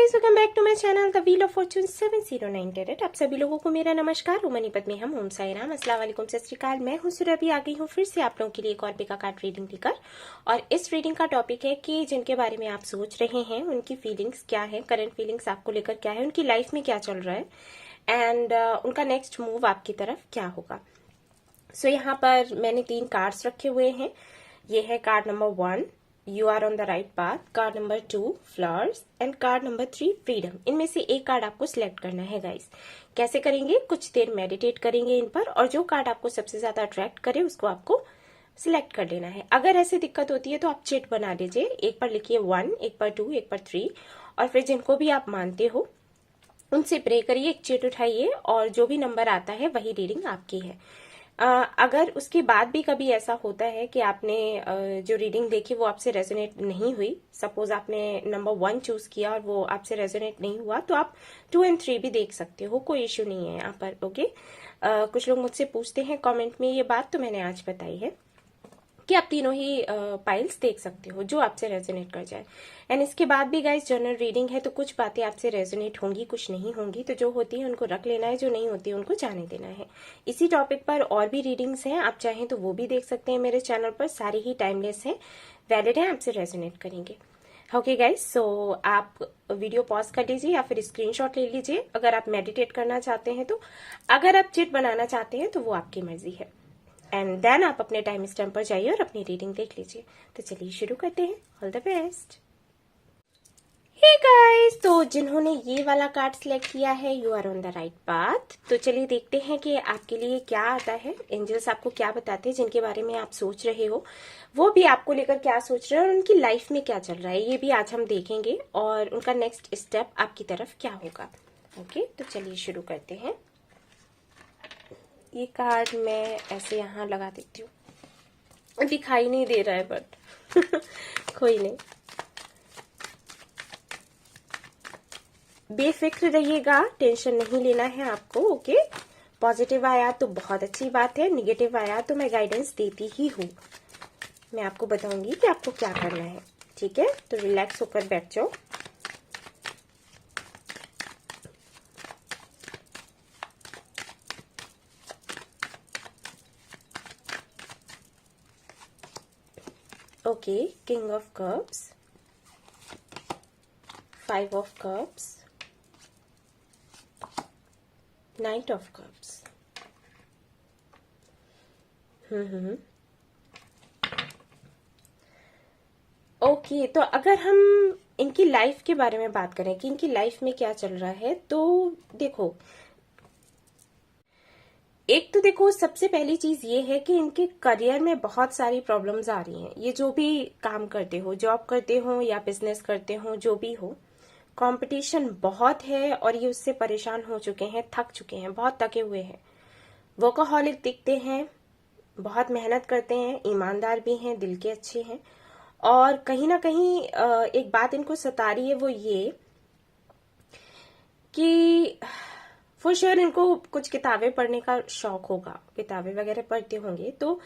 Guys, welcome back to my channel the wheel of fortune 709 tarot. आप सभी लोगों को मेरा नमस्कार। उमनीपत में हम ओम साई राम, अस्सलाम वालेकुम, सत श्री अकाल। मैं हूं सुरभि, आ गई हूं फिर से आप लोगों के लिए एक और पिका कार्ड रीडिंग लेकर। और इस रीडिंग का टॉपिक है कि जिनके बारे में आप सोच रहे हैं उनकी फीलिंग्स क्या है, करंट फीलिंग्स आपको लेकर क्या है, उनकी लाइफ में क्या चल रहा है एंड उनका नेक्स्ट मूव आपकी तरफ क्या होगा। सो यहाँ पर मैंने 3 कार्ड्स रखे हुए हैं। ये है card number 1, you are on the right path, card number 2, flowers, and card number 3, freedom. इनमें से एक कार्ड आपको सिलेक्ट करना है गाइस। कैसे करेंगे? कुछ देर मेडिटेट करेंगे इन पर, और जो कार्ड आपको सबसे ज्यादा अट्रैक्ट करे उसको आपको सिलेक्ट कर लेना है। अगर ऐसे दिक्कत होती है तो आप चिट बना लीजिए, एक पर लिखिए 1, एक पर 2, एक पर 3, और फिर जिनको भी आप मानते हो उनसे प्रे करिए, एक चिट उठाइए, और जो भी नंबर आता है वही रीडिंग आपकी है। अगर उसके बाद भी कभी ऐसा होता है कि आपने जो रीडिंग देखी वो आपसे रेजोनेट नहीं हुई, सपोज आपने नंबर 1 चूज किया और वो आपसे रेजोनेट नहीं हुआ, तो आप 2 एंड 3 भी देख सकते हो, कोई इश्यू नहीं है यहाँ पर। ओके, कुछ लोग मुझसे पूछते हैं कमेंट में ये बात, तो मैंने आज बताई है कि आप तीनों ही पाइल्स देख सकते हो जो आपसे रेजोनेट कर जाए। एंड इसके बाद भी गाइस जनरल रीडिंग है, तो कुछ बातें आपसे रेजोनेट होंगी, कुछ नहीं होंगी, तो जो होती है उनको रख लेना है, जो नहीं होती है उनको जाने देना है। इसी टॉपिक पर और भी रीडिंग्स हैं, आप चाहें तो वो भी देख सकते हैं मेरे चैनल पर, सारी ही टाइमलेस है, वैलिड है, आपसे रेजोनेट करेंगे। ओके गाइस, सो आप वीडियो पॉज कर लीजिए या फिर स्क्रीनशॉट ले लीजिए अगर आप मेडिटेट करना चाहते हैं तो। अगर आप चिट बनाना चाहते हैं तो वो आपकी मर्जी है। एंड देन आप अपने टाइम स्टैम्प पर जाइए और अपनी रीडिंग देख लीजिए। तो चलिए शुरू करते हैं। All the best. Hey guys, तो जिन्होंने ये वाला कार्ड सिलेक्ट किया है, you are on the right path. तो चलिए देखते हैं कि आपके लिए क्या आता है, एंजल्स आपको क्या बताते हैं, जिनके बारे में आप सोच रहे हो वो भी आपको लेकर क्या सोच रहे हैं और उनकी लाइफ में क्या चल रहा है, ये भी आज हम देखेंगे, और उनका नेक्स्ट स्टेप आपकी तरफ क्या होगा। ओके, तो चलिए शुरू करते हैं। ये कार्ड मैं ऐसे यहाँ लगा देती हूँ, दिखाई नहीं दे रहा है बट कोई नहीं, बेफिक्र रहिएगा, टेंशन नहीं लेना है आपको। ओके, पॉजिटिव आया तो बहुत अच्छी बात है, निगेटिव आया तो मैं गाइडेंस देती ही हूँ, मैं आपको बताऊंगी कि आपको क्या करना है। ठीक है, तो रिलैक्स होकर बैठ जाओ। Okay, King of Cups, 5 of Cups, Knight of Cups. Okay, तो अगर हम इनकी लाइफ के बारे में बात करें कि इनकी लाइफ में क्या चल रहा है, तो देखो, एक तो देखो सबसे पहली चीज ये है कि इनके करियर में बहुत सारी प्रॉब्लम्स आ रही हैं। ये जो भी काम करते हो, जॉब करते हो या बिजनेस करते हो, जो भी हो, कंपटीशन बहुत है और ये उससे परेशान हो चुके हैं, थक चुके हैं, बहुत थके हुए हैं। वर्कaholic दिखते हैं, बहुत मेहनत करते हैं, ईमानदार भी हैं, दिल के अच्छे हैं, और कहीं ना कहीं एक बात इनको सता रही है, वो ये कि फॉर श्योर इनको कुछ किताबें पढ़ने का शौक होगा, किताबें वगैरह पढ़ते होंगे। तो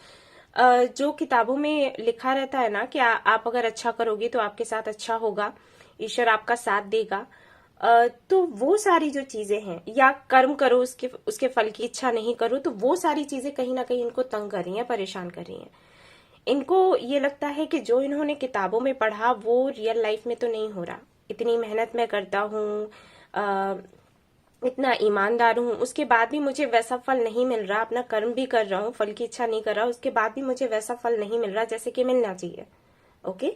जो किताबों में लिखा रहता है ना कि आप अगर अच्छा करोगे तो आपके साथ अच्छा होगा, ईश्वर आपका साथ देगा, तो वो सारी जो चीजें हैं, या कर्म करो उसके फल की इच्छा नहीं करो, तो वो सारी चीजें कहीं ना कहीं इनको तंग कर रही हैं, परेशान कर रही हैं। इनको ये लगता है कि जो इन्होंने किताबों में पढ़ा वो रियल लाइफ में तो नहीं हो रहा। इतनी मेहनत मैं करता हूँ, इतना ईमानदार हूं, उसके बाद भी मुझे वैसा फल नहीं मिल रहा, अपना कर्म भी कर रहा हूं, फल की इच्छा नहीं कर रहा, उसके बाद भी मुझे वैसा फल नहीं मिल रहा जैसे कि मिलना चाहिए। ओके,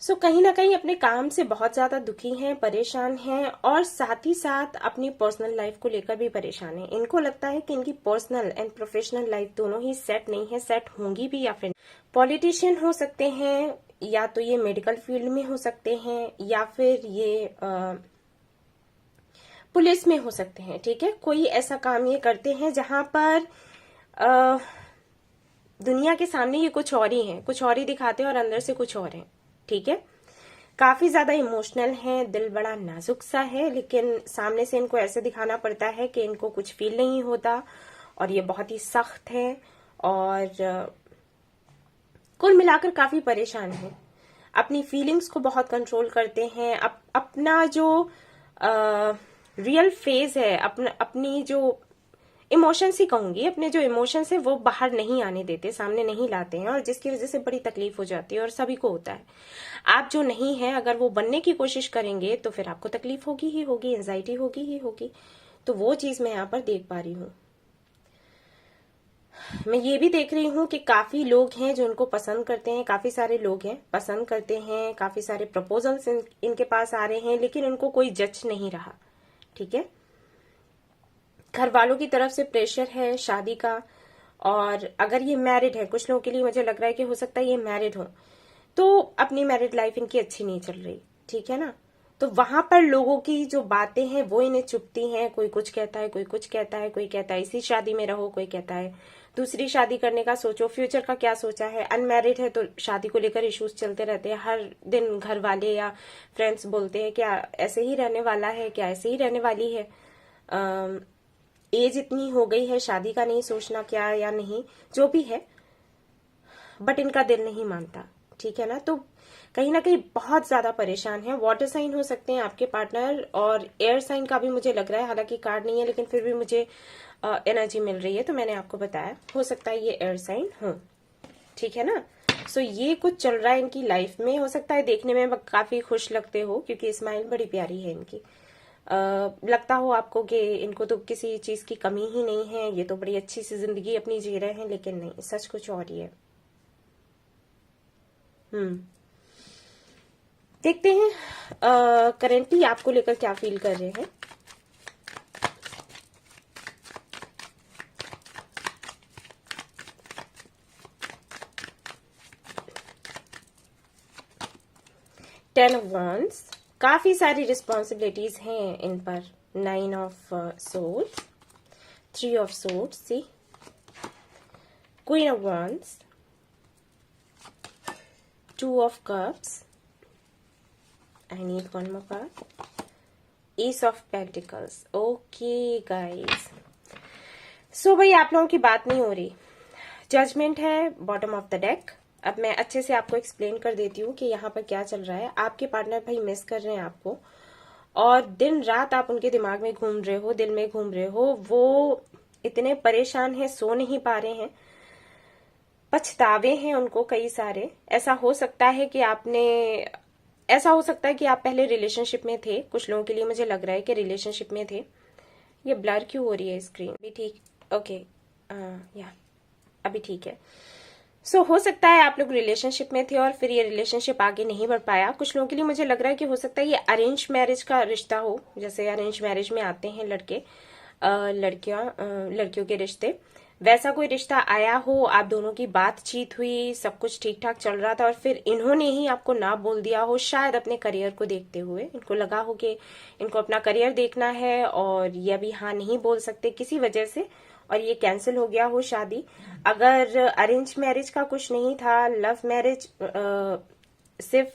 सो कहीं ना कहीं अपने काम से बहुत ज्यादा दुखी हैं, परेशान हैं, और साथ ही साथ अपनी पर्सनल लाइफ को लेकर भी परेशान हैं। इनको लगता है कि इनकी पर्सनल एंड प्रोफेशनल लाइफ दोनों ही सेट नहीं है, सेट होंगी भी, या फिर पॉलिटिशियन हो सकते हैं, या तो ये मेडिकल फील्ड में हो सकते हैं, या फिर ये पुलिस में हो सकते हैं। ठीक है, कोई ऐसा काम ये करते हैं जहां पर दुनिया के सामने ये कुछ और ही है, कुछ और ही दिखाते हैं और अंदर से कुछ और है। ठीक है, काफी ज्यादा इमोशनल है, दिल बड़ा नाजुक सा है, लेकिन सामने से इनको ऐसे दिखाना पड़ता है कि इनको कुछ फील नहीं होता, और ये बहुत ही सख्त है, और कुल मिलाकर काफी परेशान है। अपनी फीलिंग्स को बहुत कंट्रोल करते हैं, अपना जो रियल फेज है, अपनी जो इमोशंस ही कहूंगी, अपने जो इमोशंस है वो बाहर नहीं आने देते, सामने नहीं लाते हैं, और जिसकी वजह से बड़ी तकलीफ हो जाती है और सभी को होता है। आप जो नहीं है अगर वो बनने की कोशिश करेंगे तो फिर आपको तकलीफ होगी ही होगी, एंजाइटी होगी ही होगी। तो वो चीज मैं यहाँ पर देख पा रही हूँ। मैं ये भी देख रही हूँ कि काफी लोग हैं जो उनको पसंद करते हैं, काफी सारे लोग हैं पसंद करते हैं, काफी सारे प्रपोजल्स इनके पास आ रहे हैं, लेकिन इनको कोई जज नहीं रहा। ठीक है, घर वालों की तरफ से प्रेशर है शादी का, और अगर ये मैरिड है, कुछ लोगों के लिए मुझे लग रहा है कि हो सकता है ये मैरिड हो, तो अपनी मैरिड लाइफ इनकी अच्छी नहीं चल रही। ठीक है ना, तो वहां पर लोगों की जो बातें हैं वो इन्हें चुभती हैं। कोई कुछ कहता है, कोई कुछ कहता है, कोई कहता है इसी शादी में रहो, कोई कहता है दूसरी शादी करने का सोचो, फ्यूचर का क्या सोचा है। अनमैरिड है तो शादी को लेकर इश्यूज चलते रहते हैं, हर दिन घर वाले या फ्रेंड्स बोलते हैं क्या ऐसे ही रहने वाला है, क्या ऐसे ही रहने वाली है, एज इतनी हो गई है, शादी का नहीं सोचना क्या या नहीं, जो भी है, बट इनका दिल नहीं मानता। ठीक है ना, तो कहीं ना कहीं बहुत ज्यादा परेशान है। वाटर साइन हो सकते हैं आपके पार्टनर, और एयर साइन का भी मुझे लग रहा है, हालांकि कार्ड नहीं है लेकिन फिर भी मुझे एनर्जी मिल रही है, तो मैंने आपको बताया हो सकता है ये एयर साइन हो। ठीक है ना, सो ये कुछ चल रहा है इनकी लाइफ में। हो सकता है देखने में काफी खुश लगते हो क्योंकि स्माइल बड़ी प्यारी है इनकी। लगता हो आपको कि इनको तो किसी चीज की कमी ही नहीं है, ये तो बड़ी अच्छी सी जिंदगी अपनी जी रहे हैं, लेकिन नहीं, सच कुछ और ही है। देखते हैं करेंटली आपको लेकर क्या फील कर रहे हैं। टेन ऑफ वॉन्ड्स, काफी सारी रिस्पॉन्सिबिलिटीज हैं इन पर। Nine of swords, three of swords, see, queen of wands, two of cups, I need one more card. Ace of Pentacles. Okay, guys. So भाई आप लोगों की बात नहीं हो रही। जजमेंट है बॉटम ऑफ द डेक। अब मैं अच्छे से आपको एक्सप्लेन कर देती हूँ कि यहाँ पर क्या चल रहा है। आपके पार्टनर भाई मिस कर रहे हैं आपको, और दिन रात आप उनके दिमाग में घूम रहे हो, दिल में घूम रहे हो। वो इतने परेशान हैं, सो नहीं पा रहे हैं, पछतावे हैं उनको कई सारे। ऐसा हो सकता है कि ऐसा हो सकता है कि आप पहले रिलेशनशिप में थे। कुछ लोगों के लिए मुझे लग रहा है कि रिलेशनशिप में थे। ये ब्लर क्यों हो रही है स्क्रीन भी? ठीक, ओके, या अभी ठीक है। सो हो सकता है आप लोग रिलेशनशिप में थे और फिर ये रिलेशनशिप आगे नहीं बढ़ पाया। कुछ लोगों के लिए मुझे लग रहा है कि हो सकता है ये अरेंज मैरिज का रिश्ता हो, जैसे अरेंज मैरिज में आते हैं लड़के लड़कियों के रिश्ते, वैसा कोई रिश्ता आया हो। आप दोनों की बातचीत हुई, सब कुछ ठीक ठाक चल रहा था, और फिर इन्होंने ही आपको ना बोल दिया हो, शायद अपने करियर को देखते हुए। इनको लगा हो कि इनको अपना करियर देखना है और ये अभी हाँ नहीं बोल सकते किसी वजह से, और ये कैंसिल हो गया हो शादी। अगर अरेंज मैरिज का कुछ नहीं था, लव मैरिज, सिर्फ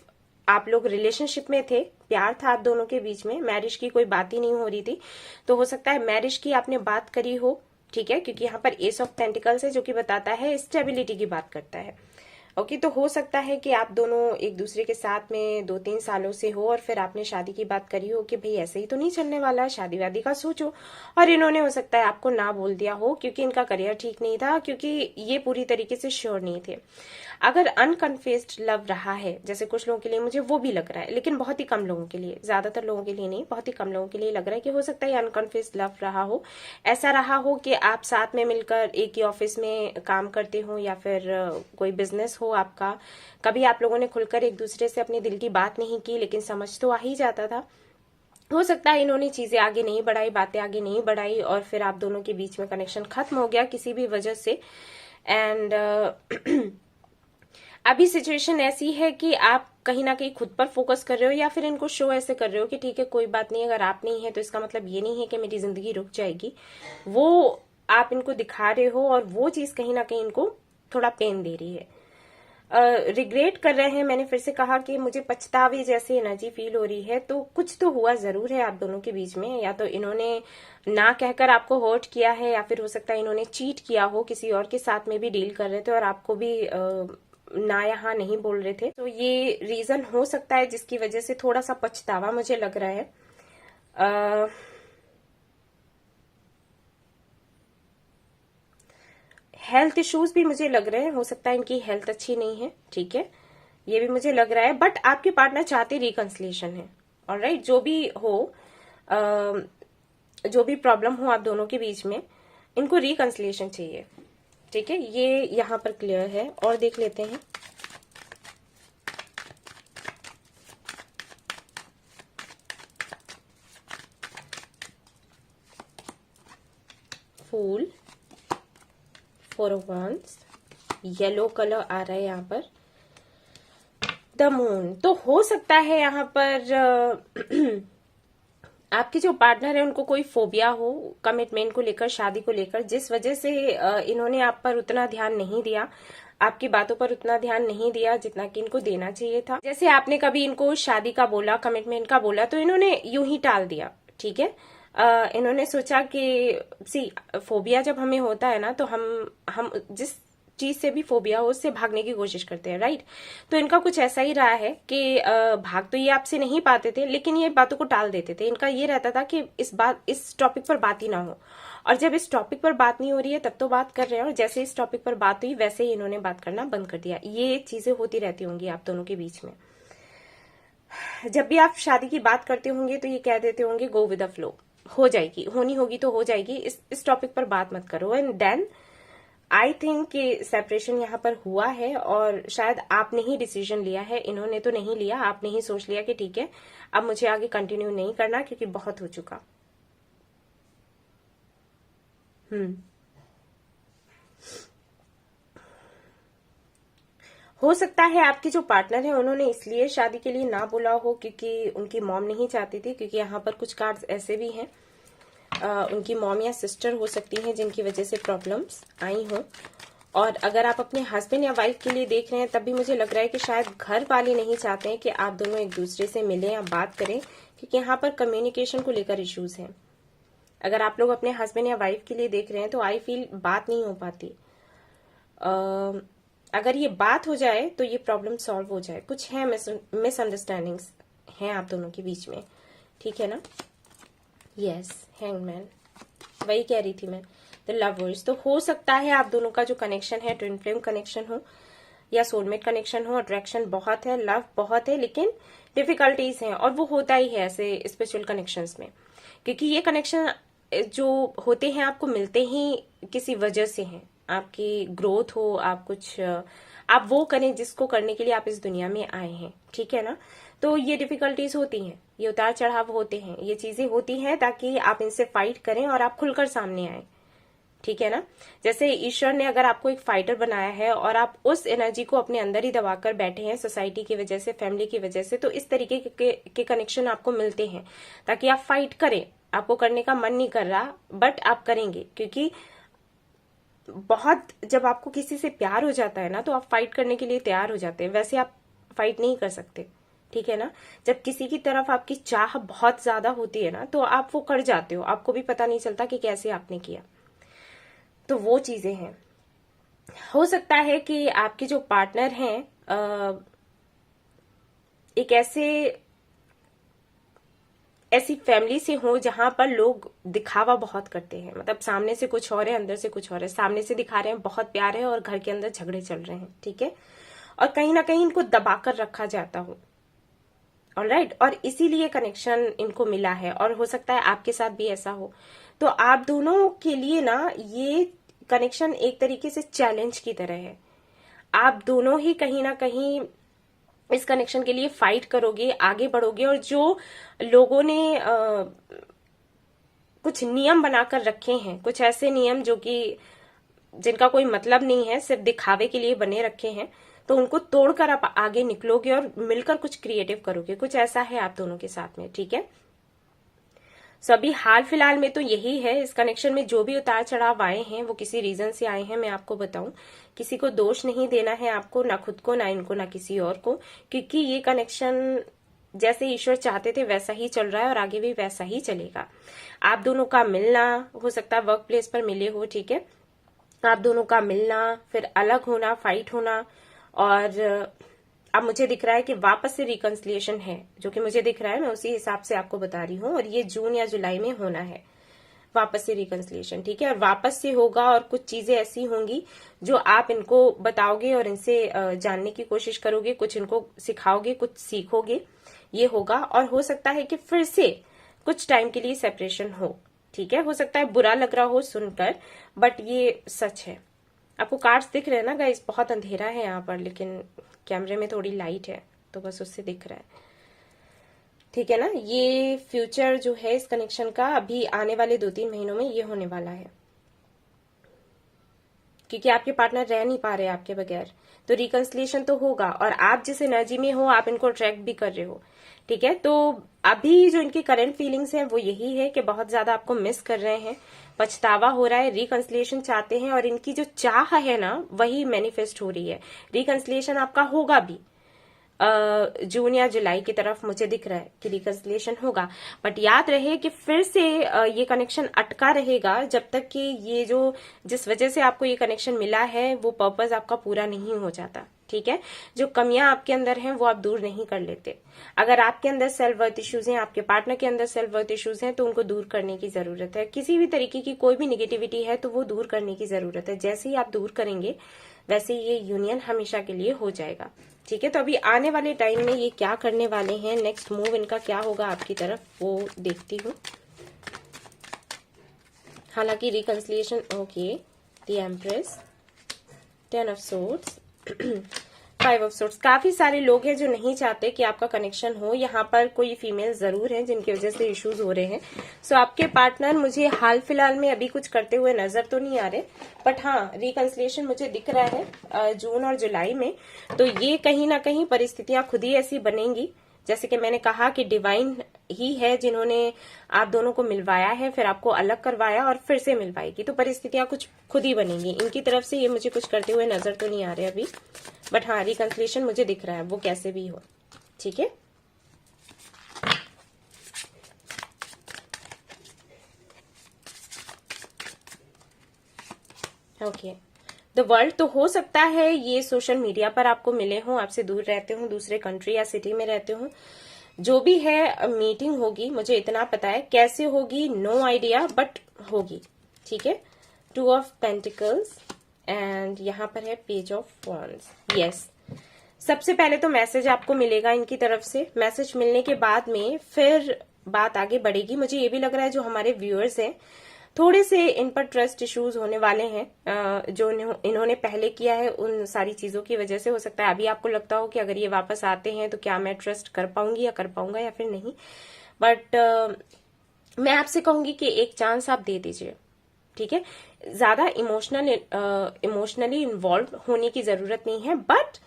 आप लोग रिलेशनशिप में थे, प्यार था आप दोनों के बीच में, मैरिज की कोई बात ही नहीं हो रही थी, तो हो सकता है मैरिज की आपने बात करी हो। ठीक है, क्योंकि यहाँ पर एस ऑफ पेंटिकल्स है जो कि बताता है स्टेबिलिटी की बात करता है। ओके, तो हो सकता है कि आप दोनों एक दूसरे के साथ में 2-3 सालों से हो, और फिर आपने शादी की बात करी हो कि भाई ऐसे ही तो नहीं चलने वाला, शादी वादी का सोचो, और इन्होंने हो सकता है आपको ना बोल दिया हो क्योंकि इनका करियर ठीक नहीं था, क्योंकि ये पूरी तरीके से श्योर नहीं थे। अगर अनकन्फेस्ड लव रहा है, जैसे कुछ लोगों के लिए मुझे वो भी लग रहा है, लेकिन बहुत ही कम लोगों के लिए, ज्यादातर लोगों के लिए नहीं, बहुत ही कम लोगों के लिए लग रहा है कि हो सकता है अनकन्फेस्ड लव रहा हो। ऐसा रहा हो कि आप साथ में मिलकर एक ही ऑफिस में काम करते हो, या फिर कोई बिजनेस हो आपका, कभी आप लोगों ने खुलकर एक दूसरे से अपने दिल की बात नहीं की, लेकिन समझ तो आ ही जाता था। हो सकता है इन्होंने चीजें आगे नहीं बढ़ाई, बातें आगे नहीं बढ़ाई, और फिर आप दोनों के बीच में कनेक्शन खत्म हो गया किसी भी वजह से। एंड अभी सिचुएशन ऐसी है कि आप कहीं ना कहीं खुद पर फोकस कर रहे हो, या फिर इनको शो ऐसे कर रहे हो कि ठीक है कोई बात नहीं, अगर आप नहीं है तो इसका मतलब ये नहीं है कि मेरी जिंदगी रुक जाएगी। वो आप इनको दिखा रहे हो, और वो चीज कहीं ना कहीं इनको थोड़ा पेन दे रही है। रिग्रेट कर रहे हैं। मैंने फिर से कहा कि मुझे पछतावे जैसी एनर्जी फील हो रही है, तो कुछ तो हुआ जरूर है आप दोनों के बीच में। या तो इन्होंने ना कहकर आपको हर्ट किया है, या फिर हो सकता है इन्होंने चीट किया हो, किसी और के साथ में भी डील कर रहे थे और आपको भी ना यहाँ नहीं बोल रहे थे। तो ये रीजन हो सकता है जिसकी वजह से थोड़ा सा पछतावा मुझे लग रहा है। हेल्थ इश्यूज भी मुझे लग रहे हैं, हो सकता है इनकी हेल्थ अच्छी नहीं है, ठीक है, ये भी मुझे लग रहा है। बट आपके पार्टनर चाहते रिकंसिलिएशन है, ऑलराइट। जो भी हो, जो भी प्रॉब्लम हो आप दोनों के बीच में, इनको रिकंसिलिएशन चाहिए, ठीक है, ये यहां पर क्लियर है। और देख लेते हैं। फूल, 4 of Wands, येलो कलर आ रहा है यहाँ पर, द मून। तो हो सकता है यहाँ पर आपके जो पार्टनर है उनको कोई फोबिया हो कमिटमेंट को लेकर, शादी को लेकर, जिस वजह से इन्होंने आप पर उतना ध्यान नहीं दिया, आपकी बातों पर उतना ध्यान नहीं दिया जितना कि इनको देना चाहिए था। जैसे आपने कभी इनको शादी का बोला, कमिटमेंट का बोला, तो इन्होंने यूं ही टाल दिया, ठीक है। इन्होंने सोचा कि फोबिया जब हमें होता है ना, तो हम जिस चीज से भी फोबिया हो उससे भागने की कोशिश करते हैं, राइट। तो इनका कुछ ऐसा ही रहा है कि भाग तो ये आपसे नहीं पाते थे, लेकिन ये बातों को टाल देते थे। इनका ये रहता था कि इस टॉपिक पर बात ही ना हो, और जब इस टॉपिक पर बात नहीं हो रही है तब तो बात कर रहे हैं, और जैसे इस टॉपिक पर बात हुई वैसे ही इन्होंने बात करना बंद कर दिया। ये चीजें होती रहती होंगी आप दोनों के बीच में। जब भी आप शादी की बात करते होंगे तो ये कह देते होंगे गो विद द फ्लो, हो जाएगी, होनी होगी तो हो जाएगी, इस टॉपिक पर बात मत करो। एंड देन आई थिंक कि सेपरेशन यहाँ पर हुआ है, और शायद आपने ही डिसीजन लिया है, इन्होंने तो नहीं लिया। आपने ही सोच लिया कि ठीक है, अब मुझे आगे कंटिन्यू नहीं करना क्योंकि बहुत हो चुका। हो सकता है आपके जो पार्टनर है उन्होंने इसलिए शादी के लिए ना बोला हो क्योंकि उनकी मॉम नहीं चाहती थी, क्योंकि यहाँ पर कुछ कार्ड्स ऐसे भी हैं, उनकी मॉम या सिस्टर हो सकती हैं जिनकी वजह से प्रॉब्लम्स आई हो। और अगर आप अपने हस्बैंड या वाइफ के लिए देख रहे हैं तब भी मुझे लग रहा है कि शायद घर वाले नहीं चाहते हैं कि आप दोनों एक दूसरे से मिलें या बात करें, क्योंकि यहाँ पर कम्युनिकेशन को लेकर इश्यूज हैं। अगर आप लोग अपने हस्बैंड या वाइफ के लिए देख रहे हैं तो आई फील बात नहीं हो पाती। अगर ये बात हो जाए तो ये प्रॉब्लम सॉल्व हो जाए। कुछ है मिसअंडरस्टैंडिंग्स हैं आप दोनों के बीच में, ठीक है ना। यस, हैंगमैन, वही कह रही थी मैं, द लवर्स। तो हो सकता है आप दोनों का जो कनेक्शन है ट्विन फ्लेम कनेक्शन हो या सोलमेट कनेक्शन हो। अट्रैक्शन बहुत है, लव बहुत है, लेकिन डिफिकल्टीज हैं, और वो होता ही है ऐसे स्पिरिचुअल कनेक्शंस में, क्योंकि ये कनेक्शन जो होते हैं आपको मिलते ही किसी वजह से हैं। आपकी ग्रोथ हो, आप वो करें जिसको करने के लिए आप इस दुनिया में आए हैं, ठीक है ना। तो ये डिफिकल्टीज होती हैं, ये उतार चढ़ाव होते हैं, ये चीजें होती हैं ताकि आप इनसे फाइट करें और आप खुलकर सामने आए, ठीक है ना। जैसे ईश्वर ने अगर आपको एक फाइटर बनाया है और आप उस एनर्जी को अपने अंदर ही दबाकर बैठे हैं सोसाइटी की वजह से, फैमिली की वजह से, तो इस तरीके के कनेक्शन आपको मिलते हैं ताकि आप फाइट करें। आपको करने का मन नहीं कर रहा बट आप करेंगे, क्योंकि बहुत जब आपको किसी से प्यार हो जाता है ना तो आप फाइट करने के लिए तैयार हो जाते हैं, वैसे आप फाइट नहीं कर सकते, ठीक है ना। जब किसी की तरफ आपकी चाह बहुत ज्यादा होती है ना तो आप वो कर जाते हो, आपको भी पता नहीं चलता कि कैसे आपने किया। तो वो चीजें हैं। हो सकता है कि आपके जो पार्टनर हैं एक ऐसी फैमिली से हो जहां पर लोग दिखावा बहुत करते हैं, मतलब सामने से कुछ और है अंदर से कुछ और है। सामने से दिखा रहे हैं बहुत प्यार है और घर के अंदर झगड़े चल रहे हैं, ठीक है, और कहीं ना कहीं इनको दबाकर रखा जाता हो, ऑलराइट। और इसीलिए कनेक्शन इनको मिला है, और हो सकता है आपके साथ भी ऐसा हो। तो आप दोनों के लिए ना ये कनेक्शन एक तरीके से चैलेंज की तरह है। आप दोनों ही कहीं ना कहीं इस कनेक्शन के लिए फाइट करोगे, आगे बढ़ोगे, और जो लोगों ने कुछ नियम बनाकर रखे हैं, कुछ ऐसे नियम जो कि जिनका कोई मतलब नहीं है, सिर्फ दिखावे के लिए बने रखे हैं, तो उनको तोड़कर आप आगे निकलोगे और मिलकर कुछ क्रिएटिव करोगे। कुछ ऐसा है आप दोनों के साथ में, ठीक है। सो अभी हाल फिलहाल में तो यही है। इस कनेक्शन में जो भी उतार चढ़ाव आए हैं वो किसी रीजन से आए हैं, मैं आपको बताऊं। किसी को दोष नहीं देना है आपको, ना खुद को, ना इनको, ना किसी और को, क्योंकि ये कनेक्शन जैसे ईश्वर चाहते थे वैसा ही चल रहा है और आगे भी वैसा ही चलेगा। आप दोनों का मिलना, हो सकता है वर्क प्लेस पर मिले हो, ठीक है, आप दोनों का मिलना, फिर अलग होना, फाइट होना, और अब मुझे दिख रहा है कि वापस से रिकंसिलिएशन है, जो कि मुझे दिख रहा है, मैं उसी हिसाब से आपको बता रही हूँ। और ये जून या जुलाई में होना है वापस से रिकंसिलिएशन, ठीक है। और वापस से होगा और कुछ चीजें ऐसी होंगी जो आप इनको बताओगे और इनसे जानने की कोशिश करोगे, कुछ इनको सिखाओगे, कुछ सीखोगे, ये होगा। और हो सकता है कि फिर से कुछ टाइम के लिए सेपरेशन हो, ठीक है। हो सकता है बुरा लग रहा हो सुनकर, बट ये सच है। आपको कार्ड्स दिख रहे हैं ना गाइस? बहुत अंधेरा है यहाँ पर, लेकिन कैमरे में थोड़ी लाइट है तो बस उससे दिख रहा है, ठीक है ना। ये फ्यूचर जो है इस कनेक्शन का, अभी आने वाले 2-3 महीनों में ये होने वाला है, क्योंकि आपके पार्टनर रह नहीं पा रहे आपके बगैर। तो रिकंसिलिएशन तो होगा, और आप जिस एनर्जी में हो आप इनको अट्रैक्ट भी कर रहे हो, ठीक है। तो अभी जो इनकी करंट फीलिंग्स हैं वो यही है कि बहुत ज्यादा आपको मिस कर रहे हैं, पछतावा हो रहा है, रिकंसिलिएशन चाहते हैं, और इनकी जो चाह है ना वही मैनिफेस्ट हो रही है। रिकंसिलिएशन आपका होगा भी जून या जुलाई की तरफ, मुझे दिख रहा है कि रिकंसिलिएशन होगा। बट याद रहे कि फिर से ये कनेक्शन अटका रहेगा जब तक कि ये जो जिस वजह से आपको ये कनेक्शन मिला है वो पर्पस आपका पूरा नहीं हो जाता, ठीक है। जो कमियां आपके अंदर हैं वो आप दूर नहीं कर लेते। अगर आपके अंदर सेल्फ वर्थ इश्यूज हैं, आपके पार्टनर के अंदर सेल्फ वर्थ इश्यूज हैं, तो उनको दूर करने की जरूरत है। किसी भी तरीके की कोई भी निगेटिविटी है तो वो दूर करने की जरूरत है। जैसे ही आप दूर करेंगे वैसे ये यूनियन हमेशा के लिए हो जाएगा, ठीक है। तो अभी आने वाले टाइम में ये क्या करने वाले हैं, नेक्स्ट मूव इनका क्या होगा आपकी तरफ, वो देखती हूँ। हालांकि reconciliation, okay, the empress, 10 of swords, 5 of swords. काफी सारे लोग हैं जो नहीं चाहते कि आपका कनेक्शन हो। यहाँ पर कोई फीमेल जरूर है जिनकी वजह से इश्यूज हो रहे हैं। सो आपके पार्टनर मुझे हाल फिलहाल में अभी कुछ करते हुए नजर तो नहीं आ रहे, बट हाँ रिकंसिलिएशन मुझे दिख रहा है जून और जुलाई में। तो ये कहीं ना कहीं परिस्थितियां खुद ही ऐसी बनेंगी, जैसे कि मैंने कहा कि डिवाइन ही है जिन्होंने आप दोनों को मिलवाया है, फिर आपको अलग करवाया और फिर से मिलवाएगी। तो परिस्थितियां कुछ खुद ही बनेंगी इनकी तरफ से। ये मुझे कुछ करते हुए नजर तो नहीं आ रहे अभी, बट हाँ रिकंसिलिएशन मुझे दिख रहा है, वो कैसे भी हो, ठीक है। Okay, the world. तो हो सकता है ये सोशल मीडिया पर आपको मिले हों, आपसे दूर रहते हों, दूसरे कंट्री या सिटी में रहते हों। जो भी है मीटिंग होगी, मुझे इतना पता है। कैसे होगी नो आइडिया, बट होगी, ठीक है। 2 ऑफ पेंटिकल्स एंड यहाँ पर है पेज ऑफ वॉन्ड्स। यस, सबसे पहले तो मैसेज आपको मिलेगा इनकी तरफ से। मैसेज मिलने के बाद में फिर बात आगे बढ़ेगी। मुझे ये भी लग रहा है जो हमारे व्यूअर्स हैं थोड़े से इन पर ट्रस्ट इश्यूज होने वाले हैं, जो इन्होंने पहले किया है उन सारी चीजों की वजह से। हो सकता है अभी आपको लगता हो कि अगर ये वापस आते हैं तो क्या मैं ट्रस्ट कर पाऊंगी या कर पाऊंगा या फिर नहीं, बट मैं आपसे कहूंगी कि एक चांस आप दे दीजिए, ठीक है। ज्यादा इमोशनली इन्वॉल्व होने की जरूरत नहीं है, बट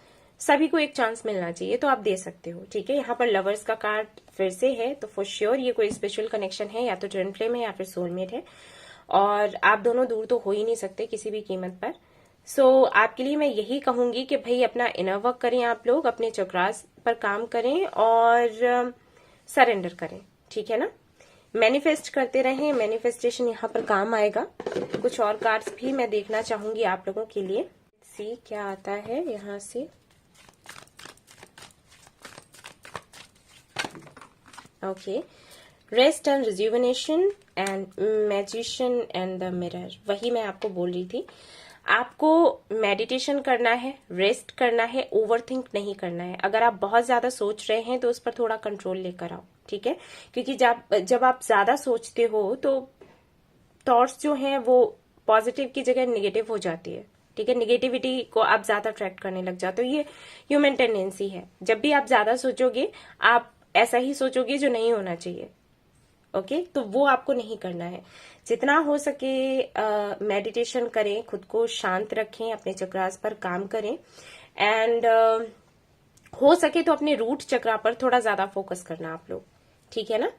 सभी को एक चांस मिलना चाहिए, तो आप दे सकते हो, ठीक है। यहाँ पर लवर्स का कार्ड फिर से है, तो फॉर श्योर ये कोई स्पेशल कनेक्शन है, या तो ट्विन फ्लेम है या फिर सोलमेट है, और आप दोनों दूर तो हो ही नहीं सकते किसी भी कीमत पर। सो आपके लिए मैं यही कहूंगी कि भाई अपना इनर वर्क करें, आप लोग अपने चक्रास पर काम करें और सरेंडर करें, ठीक है ना। मैनिफेस्ट करते रहें, मैनिफेस्टेशन यहाँ पर काम आएगा। कुछ और कार्ड्स भी मैं देखना चाहूंगी आप लोगों के लिए, सी क्या आता है यहाँ से। Okay, rest and rejuvenation and magician and the mirror. वही मैं आपको बोल रही थी, आपको मेडिटेशन करना है, रेस्ट करना है, ओवरथिंक नहीं करना है। अगर आप बहुत ज्यादा सोच रहे हैं तो उस पर थोड़ा कंट्रोल लेकर आओ, ठीक है। क्योंकि जब आप ज्यादा सोचते हो तो थॉट्स जो हैं वो पॉजिटिव की जगह नेगेटिव हो जाती है, ठीक है। नेगेटिविटी को आप ज्यादा अट्रैक्ट करने लग जाते हो, ये ह्यूमन टेंडेंसी है। जब भी आप ज्यादा सोचोगे आप ऐसा ही सोचोगे जो नहीं होना चाहिए, ओके। तो वो आपको नहीं करना है। जितना हो सके मेडिटेशन करें, खुद को शांत रखें, अपने चक्रास पर काम करें, एंड हो सके तो अपने रूट चक्रा पर थोड़ा ज्यादा फोकस करना आप लोग, ठीक है ना।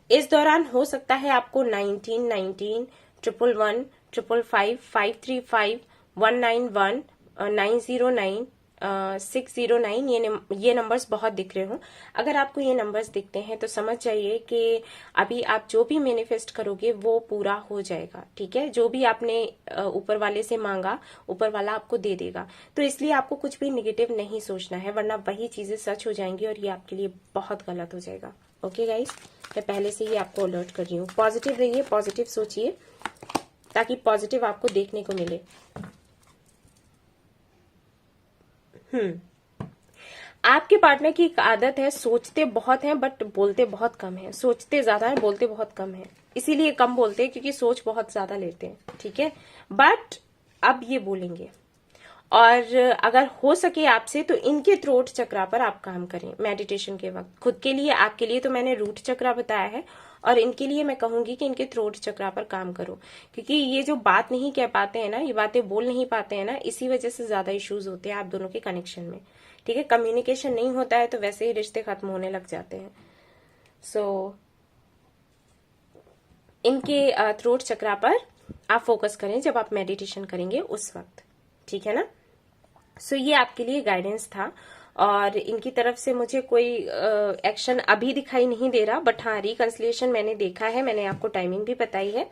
इस दौरान हो सकता है आपको 1919, 111, 555, 535, 191, 909, 609 ये नंबर्स बहुत दिख रहे हो। अगर आपको ये नंबर्स दिखते हैं तो समझ जाइए कि अभी आप जो भी मैनिफेस्ट करोगे वो पूरा हो जाएगा, ठीक है। जो भी आपने ऊपर वाले से मांगा ऊपर वाला आपको दे देगा। तो इसलिए आपको कुछ भी निगेटिव नहीं सोचना है, वरना वही चीजें सच हो जाएंगी और ये आपके लिए बहुत गलत हो जाएगा। ओके गाइस, मैं पहले से ही आपको अलर्ट कर रही हूँ। पॉजिटिव रहिए, पॉजिटिव सोचिए, ताकि पॉजिटिव आपको देखने को मिले। आपके पार्टनर की एक आदत है, सोचते बहुत हैं बट बोलते बहुत कम है। सोचते ज्यादा है, बोलते बहुत कम है। इसीलिए कम बोलते हैं क्योंकि सोच बहुत ज्यादा लेते हैं, ठीक है। बट अब ये बोलेंगे, और अगर हो सके आपसे तो इनके थ्रोट चक्रा पर आप काम करें मेडिटेशन के वक्त। खुद के लिए, आपके लिए तो मैंने रूट चक्रा बताया है, और इनके लिए मैं कहूंगी कि इनके थ्रोट चक्रा पर काम करो, क्योंकि ये जो बात नहीं कह पाते हैं ना, ये बातें बोल नहीं पाते हैं ना, इसी वजह से ज्यादा इश्यूज होते हैं आप दोनों के कनेक्शन में, ठीक है। कम्युनिकेशन नहीं होता है तो वैसे ही रिश्ते खत्म होने लग जाते हैं। सो इनके थ्रोट चक्रा पर आप फोकस करें जब आप मेडिटेशन करेंगे उस वक्त, ठीक है ना। सो ये आपके लिए गाइडेंस था, और इनकी तरफ से मुझे कोई एक्शन अभी दिखाई नहीं दे रहा, बट हाँ रिकंसिलिएशन मैंने देखा है, मैंने आपको टाइमिंग भी बताई है।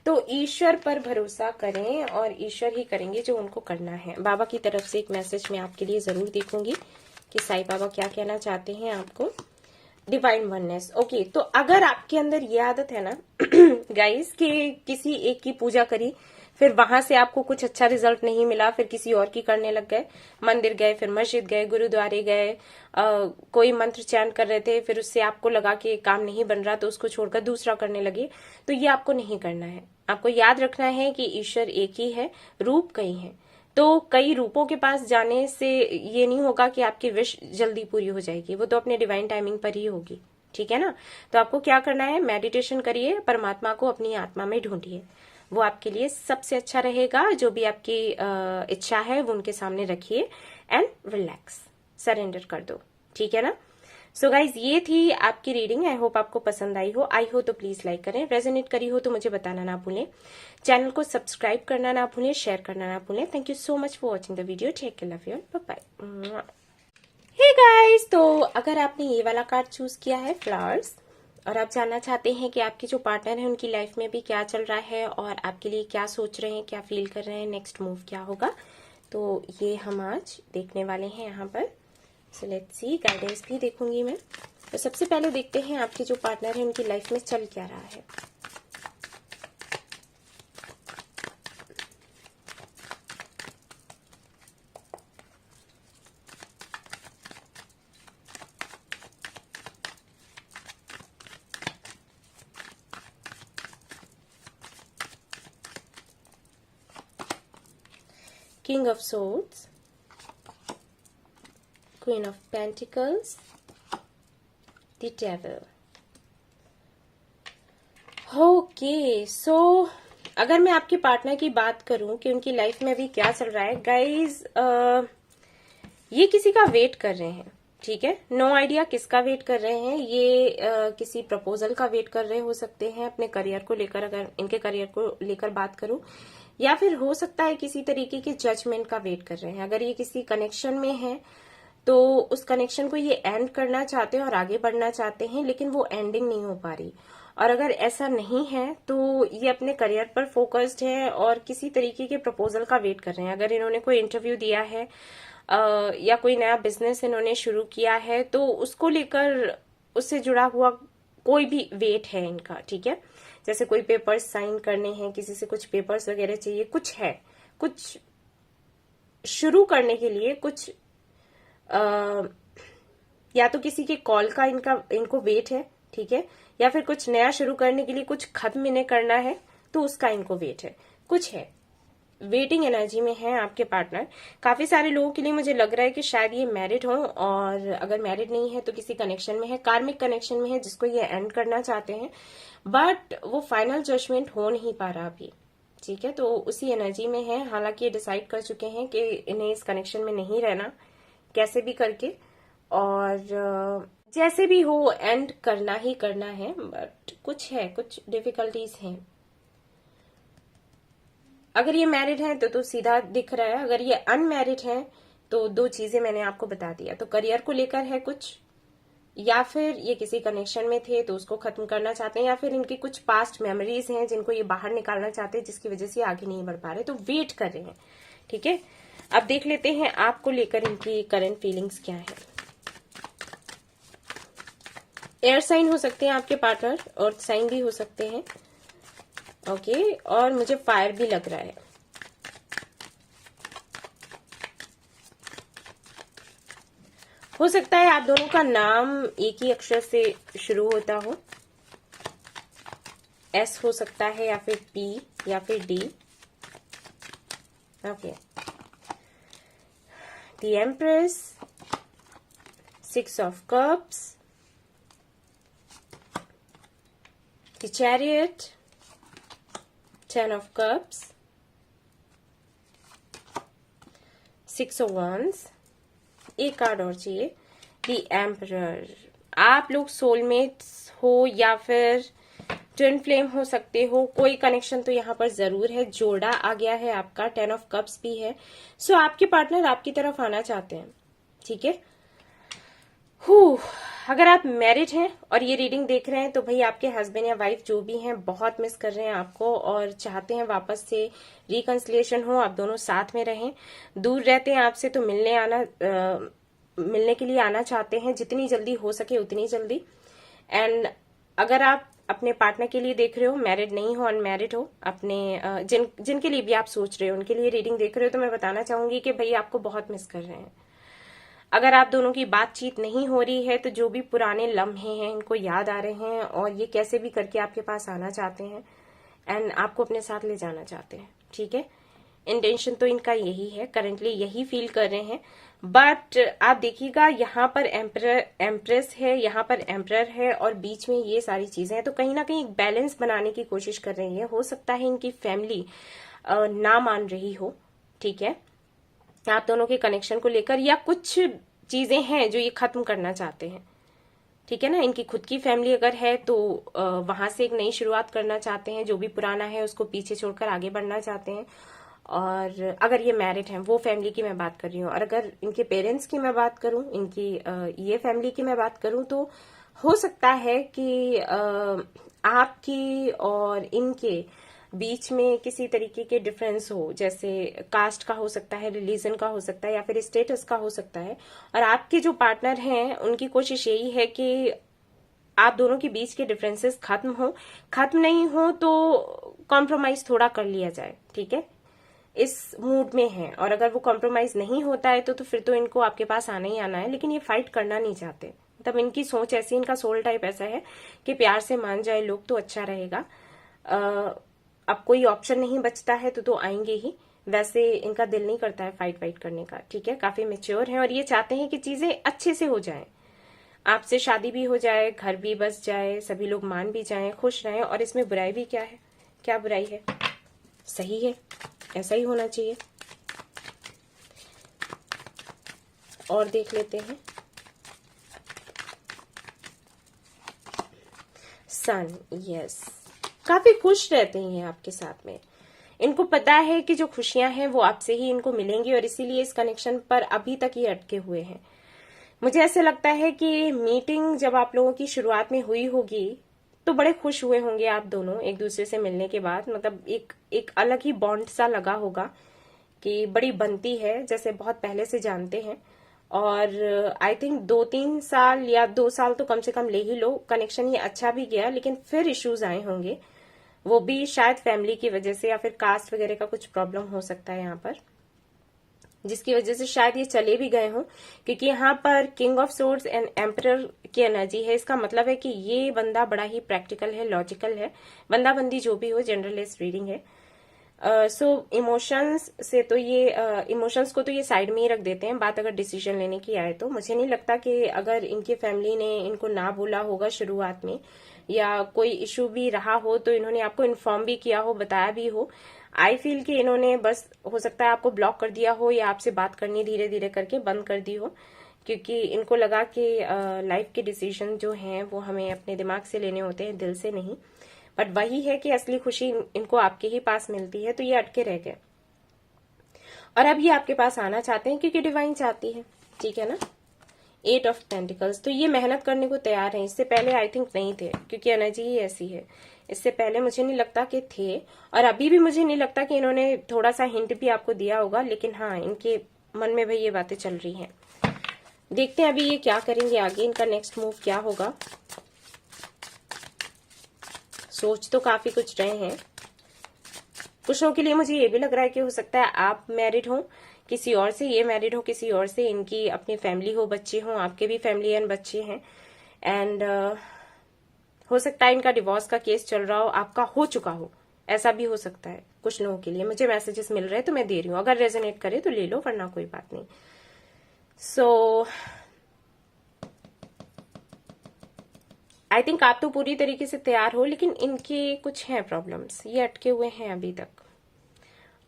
तो ईश्वर पर भरोसा करें और ईश्वर ही करेंगे जो उनको करना है। बाबा की तरफ से एक मैसेज मैं आपके लिए जरूर देखूंगी कि साईं बाबा क्या कहना चाहते हैं आपको। Divine oneness, okay. तो अगर आपके अंदर ये आदत है ना गाइस कि किसी एक की पूजा करी, फिर वहां से आपको कुछ अच्छा रिजल्ट नहीं मिला, फिर किसी और की करने लग गए, मंदिर गए, फिर मस्जिद गए, गुरुद्वारे गए, कोई मंत्र चैंट कर रहे थे, फिर उससे आपको लगा कि काम नहीं बन रहा तो उसको छोड़कर दूसरा करने लगे, तो ये आपको नहीं करना है। आपको याद रखना है कि ईश्वर एक ही है, रूप कई हैं। तो कई रूपों के पास जाने से ये नहीं होगा कि आपकी विश जल्दी पूरी हो जाएगी, वो तो अपने डिवाइन टाइमिंग पर ही होगी, ठीक है ना। तो आपको क्या करना है, मेडिटेशन करिए, परमात्मा को अपनी आत्मा में ढूंढिए, वो आपके लिए सबसे अच्छा रहेगा। जो भी आपकी इच्छा है वो उनके सामने रखिए एंड रिलैक्स, सरेंडर कर दो, ठीक है ना। सो गाइज ये थी आपकी रीडिंग, आई होप आपको पसंद आई हो। आई हो तो प्लीज लाइक करें, रेजोनेट करी हो तो मुझे बताना ना भूलें, चैनल को सब्सक्राइब करना ना भूलें, शेयर करना ना भूलें। Thank you so much for watching the video, take care, love you, bye bye. Hey guys, तो अगर आपने ये वाला कार्ड चूज किया है फ्लावर्स, और आप जानना चाहते हैं कि आपके जो पार्टनर है उनकी लाइफ में भी क्या चल रहा है और आपके लिए क्या सोच रहे हैं, क्या फील कर रहे हैं, नेक्स्ट मूव क्या होगा, तो ये हम आज देखने वाले हैं यहाँ पर। सो लेट्स सी, गाइडेंस भी देखूंगी मैं। तो सबसे पहले देखते हैं आपके जो पार्टनर है उनकी लाइफ में चल क्या रहा है। King of Swords, Queen of Pentacles, The Devil. Okay, so अगर मैं आपके पार्टनर की बात करूं कि उनकी लाइफ में अभी क्या चल रहा है गाइज, ये किसी का वेट कर रहे हैं, ठीक है। नो आइडिया किसका वेट कर रहे हैं ये, किसी प्रपोजल का वेट कर रहे हो सकते हैं अपने करियर को लेकर, अगर इनके करियर को लेकर बात करूं, या फिर हो सकता है किसी तरीके के जजमेंट का वेट कर रहे हैं। अगर ये किसी कनेक्शन में है तो उस कनेक्शन को ये एंड करना चाहते हैं और आगे बढ़ना चाहते हैं, लेकिन वो एंडिंग नहीं हो पा रही। और अगर ऐसा नहीं है तो ये अपने करियर पर फोकस्ड है और किसी तरीके के प्रपोजल का वेट कर रहे हैं। अगर इन्होंने कोई इंटरव्यू दिया है या कोई नया बिजनेस इन्होंने शुरू किया है तो उसको लेकर उससे जुड़ा हुआ कोई भी वेट है इनका, ठीक है। जैसे कोई पेपर्स साइन करने हैं, किसी से कुछ पेपर्स वगैरह चाहिए, कुछ है, कुछ शुरू करने के लिए, कुछ या तो किसी के कॉल का इनको वेट है, ठीक है, या फिर कुछ नया शुरू करने के लिए कुछ खत्म इन्हें करना है तो उसका इनको वेट है, कुछ है। वेटिंग एनर्जी में है आपके पार्टनर। काफी सारे लोगों के लिए मुझे लग रहा है कि शायद ये मैरिड हो, और अगर मैरिड नहीं है तो किसी कनेक्शन में है, कार्मिक कनेक्शन में है जिसको ये एंड करना चाहते हैं, बट वो फाइनल जजमेंट हो नहीं पा रहा अभी, ठीक है। तो उसी एनर्जी में है। हालांकि ये डिसाइड कर चुके हैं कि इन्हें इस कनेक्शन में नहीं रहना कैसे भी करके, और जैसे भी हो एंड करना ही करना है, बट कुछ है, कुछ डिफिकल्टीज हैं। अगर ये मैरिड है तो सीधा दिख रहा है, अगर ये अनमैरिड है तो दो चीजें मैंने आपको बता दिया। तो करियर को लेकर है कुछ, या फिर ये किसी कनेक्शन में थे तो उसको खत्म करना चाहते हैं, या फिर इनकी कुछ पास्ट मेमोरीज हैं जिनको ये बाहर निकालना चाहते हैं, जिसकी वजह से आगे नहीं बढ़ पा रहे, तो वेट कर रहे हैं। ठीक है, अब देख लेते हैं आपको लेकर इनकी करंट फीलिंग्स क्या है। एयर साइन हो सकते हैं आपके पार्टनर, और साइन भी हो सकते हैं। ओके, और मुझे फायर भी लग रहा है। हो सकता है आप दोनों का नाम एक ही अक्षर से शुरू होता हो, एस हो सकता है, या फिर पी, या फिर D. Okay, the empress, 6 of cups, the chariot, 10 of cups, 6 of wands, एक कार्ड और चाहिए, द एम्परर। आप लोग सोलमेट्स हो या फिर ट्विन फ्लेम हो सकते हो, कोई कनेक्शन तो यहाँ पर जरूर है, जोड़ा आ गया है आपका, 10 ऑफ कप्स भी है। सो आपके पार्टनर आपकी तरफ आना चाहते हैं। ठीक है, अगर आप मैरिड हैं और ये रीडिंग देख रहे हैं तो भाई आपके हस्बैंड या वाइफ जो भी हैं बहुत मिस कर रहे हैं आपको, और चाहते हैं वापस से रिकंसिलिएशन हो, आप दोनों साथ में रहें। दूर रहते हैं आपसे तो मिलने के लिए आना चाहते हैं, जितनी जल्दी हो सके उतनी जल्दी। एंड अगर आप अपने पार्टनर के लिए देख रहे हो, मैरिड नहीं हो, अनमैरिड हो, अपने जिनके लिए भी आप सोच रहे हो उनके लिए रीडिंग देख रहे हो, तो मैं बताना चाहूंगी कि भाई आपको बहुत मिस कर रहे हैं। अगर आप दोनों की बातचीत नहीं हो रही है तो जो भी पुराने लम्हे हैं इनको याद आ रहे हैं, और ये कैसे भी करके आपके पास आना चाहते हैं एंड आपको अपने साथ ले जाना चाहते हैं। ठीक है, इंटेंशन तो इनका यही है, करंटली यही फील कर रहे हैं। बट आप देखिएगा यहाँ पर एम्प्रेस है, यहाँ पर एम्परर है, और बीच में ये सारी चीजें हैं, तो कहीं ना कहीं एक बैलेंस बनाने की कोशिश कर रही है। हो सकता है इनकी फैमिली ना मान रही हो, ठीक है, आप दोनों के कनेक्शन को लेकर, या कुछ चीजें हैं जो ये खत्म करना चाहते हैं। ठीक है ना, इनकी खुद की फैमिली अगर है तो वहां से एक नई शुरुआत करना चाहते हैं, जो भी पुराना है उसको पीछे छोड़कर आगे बढ़ना चाहते हैं। और अगर ये मैरिड हैं, वो फैमिली की मैं बात कर रही हूँ, और अगर इनके पेरेंट्स की मैं बात करूं, इनकी ये फैमिली की मैं बात करूं, तो हो सकता है कि आपकी और इनके बीच में किसी तरीके के डिफरेंस हो, जैसे कास्ट का हो सकता है, रिलीजन का हो सकता है, या फिर स्टेटस का हो सकता है। और आपके जो पार्टनर हैं उनकी कोशिश यही है कि आप दोनों के बीच के डिफरेंसेस खत्म नहीं हो तो कॉम्प्रोमाइज थोड़ा कर लिया जाए। ठीक है, इस मूड में है, और अगर वो कॉम्प्रोमाइज नहीं होता है तो फिर तो इनको आपके पास आना ही आना है, लेकिन ये फाइट करना नहीं चाहते। तब इनकी सोच ऐसी, इनका सोल टाइप ऐसा है कि प्यार से मान जाए लोग तो अच्छा रहेगा। अब कोई ऑप्शन नहीं बचता है तो आएंगे ही। वैसे इनका दिल नहीं करता है फाइट करने का। ठीक है, काफी मेच्योर हैं और ये चाहते हैं कि चीजें अच्छे से हो जाएं, आपसे शादी भी हो जाए, घर भी बस जाए, सभी लोग मान भी जाएं, खुश रहें। और इसमें बुराई भी क्या है? क्या बुराई है? सही है, ऐसा ही होना चाहिए। और देख लेते हैं सन। यस, काफी खुश रहते हैं आपके साथ में। इनको पता है कि जो खुशियां हैं वो आपसे ही इनको मिलेंगी, और इसीलिए इस कनेक्शन पर अभी तक ये अटके हुए हैं। मुझे ऐसे लगता है कि मीटिंग जब आप लोगों की शुरुआत में हुई होगी तो बड़े खुश हुए होंगे आप दोनों एक दूसरे से मिलने के बाद। मतलब एक अलग ही बॉन्ड सा लगा होगा कि बड़ी बनती है, जैसे बहुत पहले से जानते हैं। और आई थिंक 2-3 साल या 2 साल तो कम से कम ले ही लो, कनेक्शन ये अच्छा भी गया, लेकिन फिर इश्यूज आए होंगे, वो भी शायद फैमिली की वजह से, या फिर कास्ट वगैरह का कुछ प्रॉब्लम हो सकता है यहाँ पर, जिसकी वजह से शायद ये चले भी गए हों। क्योंकि यहाँ पर king of swords and emperor की एनर्जी है। इसका मतलब है कि ये बंदा बड़ा ही प्रैक्टिकल है, लॉजिकल है। बंदा बंदी जो भी हो, जनरलिस्ट रीडिंग है। सो इमोशंस से तो ये इमोशंस को तो ये साइड में ही रख देते हैं। बात अगर डिसीजन लेने की आए तो मुझे नहीं लगता कि अगर इनकी फैमिली ने इनको ना बोला होगा शुरुआत में, या कोई इशू भी रहा हो तो इन्होंने आपको इन्फॉर्म भी किया हो, बताया भी हो। आई फील कि इन्होंने बस हो सकता है आपको ब्लॉक कर दिया हो, या आपसे बात करनी धीरे धीरे करके बंद कर दी हो, क्योंकि इनको लगा कि लाइफ के डिसीजन जो हैं वो हमें अपने दिमाग से लेने होते हैं, दिल से नहीं। बट वही है कि असली खुशी इनको आपके ही पास मिलती है, तो ये अटके रह गए। और अब ये आपके पास आना चाहते हैं क्योंकि डिवाइन चाहती है, ठीक है ना। 8 ऑफ पेंटिकल्स, तो ये मेहनत करने को तैयार हैं। इससे पहले आई थिंक नहीं थे, क्योंकि एनर्जी ही ऐसी है। इससे पहले मुझे नहीं लगता कि थे, और अभी भी मुझे नहीं लगता कि इन्होंने थोड़ा सा हिंट भी आपको दिया होगा, लेकिन हाँ, इनके मन में भाई ये बातें चल रही हैं। देखते हैं अभी ये क्या करेंगे आगे, इनका नेक्स्ट मूव क्या होगा। सोच तो काफी कुछ रहे हैं। कुछ लोगों के लिए मुझे ये भी लग रहा है कि हो सकता है आप मैरिड हो किसी और से, ये मैरिड हो किसी और से, इनकी अपनी फैमिली हो, बच्चे हो, आपके भी फैमिली एंड बच्चे हैं। एंड हो सकता है इनका डिवोर्स का केस चल रहा हो, आपका हो चुका हो, ऐसा भी हो सकता है कुछ लोगों के लिए। मुझे मैसेजेस मिल रहे हैं तो मैं दे रही हूँ, अगर रेजोनेट करे तो ले लो, वरना कोई बात नहीं। सो आई थिंक आप तो पूरी तरीके से तैयार हो, लेकिन इनके कुछ हैं प्रॉब्लम्स, ये अटके हुए हैं अभी तक।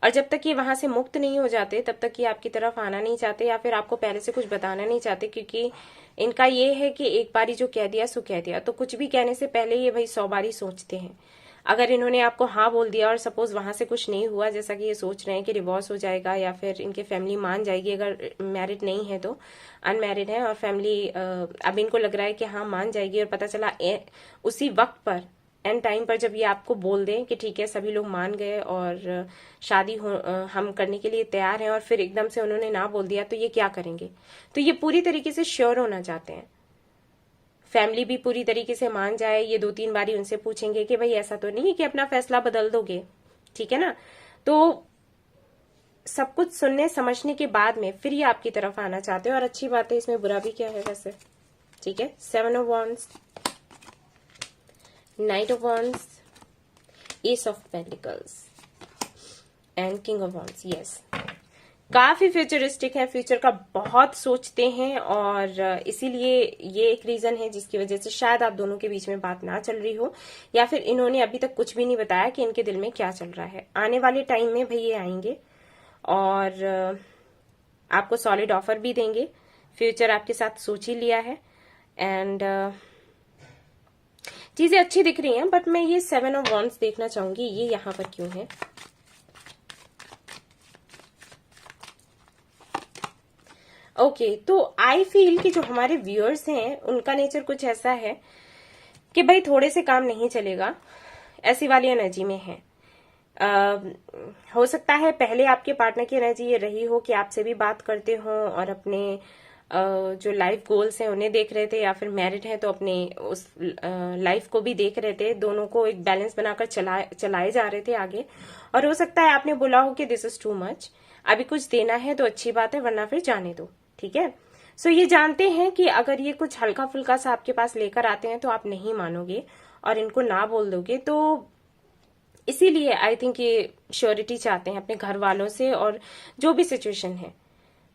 और जब तक ये वहां से मुक्त नहीं हो जाते तब तक ये आपकी तरफ आना नहीं चाहते, या फिर आपको पहले से कुछ बताना नहीं चाहते, क्योंकि इनका ये है कि एक बारी जो कह दिया सो कह दिया। तो कुछ भी कहने से पहले ये भाई 100 बारी सोचते हैं। अगर इन्होंने आपको हाँ बोल दिया और सपोज वहां से कुछ नहीं हुआ, जैसा कि ये सोच रहे हैं कि डिवोर्स हो जाएगा या फिर इनके फैमिली मान जाएगी, अगर मैरिड नहीं है तो, अनमैरिड है और फैमिली अब इनको लग रहा है कि हाँ मान जाएगी, और पता चला उसी वक्त पर एंड टाइम पर जब ये आपको बोल दें कि ठीक है सभी लोग मान गए और शादी हम करने के लिए तैयार हैं, और फिर एकदम से उन्होंने ना बोल दिया, तो ये क्या करेंगे। तो ये पूरी तरीके से श्योर होना चाहते हैं, फैमिली भी पूरी तरीके से मान जाए। ये 2-3 बारी उनसे पूछेंगे कि भाई ऐसा तो नहीं है कि अपना फैसला बदल दोगे, ठीक है ना। तो सब कुछ सुनने समझने के बाद में फिर ये आपकी तरफ आना चाहते हैं, और अच्छी बात है, इसमें बुरा भी क्या है वैसे, ठीक है। 7 of wands, night of wands, S of pentacles and king of wands. Yes, काफी फ्यूचरिस्टिक है, फ्यूचर का बहुत सोचते हैं, और इसीलिए ये एक रीजन है जिसकी वजह से शायद आप दोनों के बीच में बात ना चल रही हो, या फिर इन्होंने अभी तक कुछ भी नहीं बताया कि इनके दिल में क्या चल रहा है। आने वाले टाइम में भाई ये आएंगे और आपको सॉलिड ऑफर भी देंगे। फ्यूचर आपके साथ सोच ही लिया है, एंड चीजें अच्छी दिख रही हैं, बट मैं ये 7 ऑफ वॉन्ड्स देखना चाहूंगी, ये यहां पर क्यों है। ओके, तो आई फील कि जो हमारे व्यूअर्स हैं उनका नेचर कुछ ऐसा है कि भाई थोड़े से काम नहीं चलेगा, ऐसी वाली एनर्जी में है। हो सकता है पहले आपके पार्टनर की एनर्जी ये रही हो कि आपसे भी बात करते हो और अपने जो लाइफ गोल्स हैं उन्हें देख रहे थे, या फिर मैरिड हैं तो अपने उस लाइफ को भी देख रहे थे, दोनों को एक बैलेंस बनाकर चलाए जा रहे थे आगे। और हो सकता है आपने बोला हो कि दिस इज टू मच, अभी कुछ देना है तो अच्छी बात है, वरना फिर जाने दो, ठीक है। सो ये जानते हैं कि अगर ये कुछ हल्का फुल्का सा आपके पास लेकर आते हैं तो आप नहीं मानोगे और इनको ना बोल दोगे, तो इसीलिए आई थिंक ये श्योरिटी चाहते हैं अपने घर वालों से, और जो भी सिचुएशन है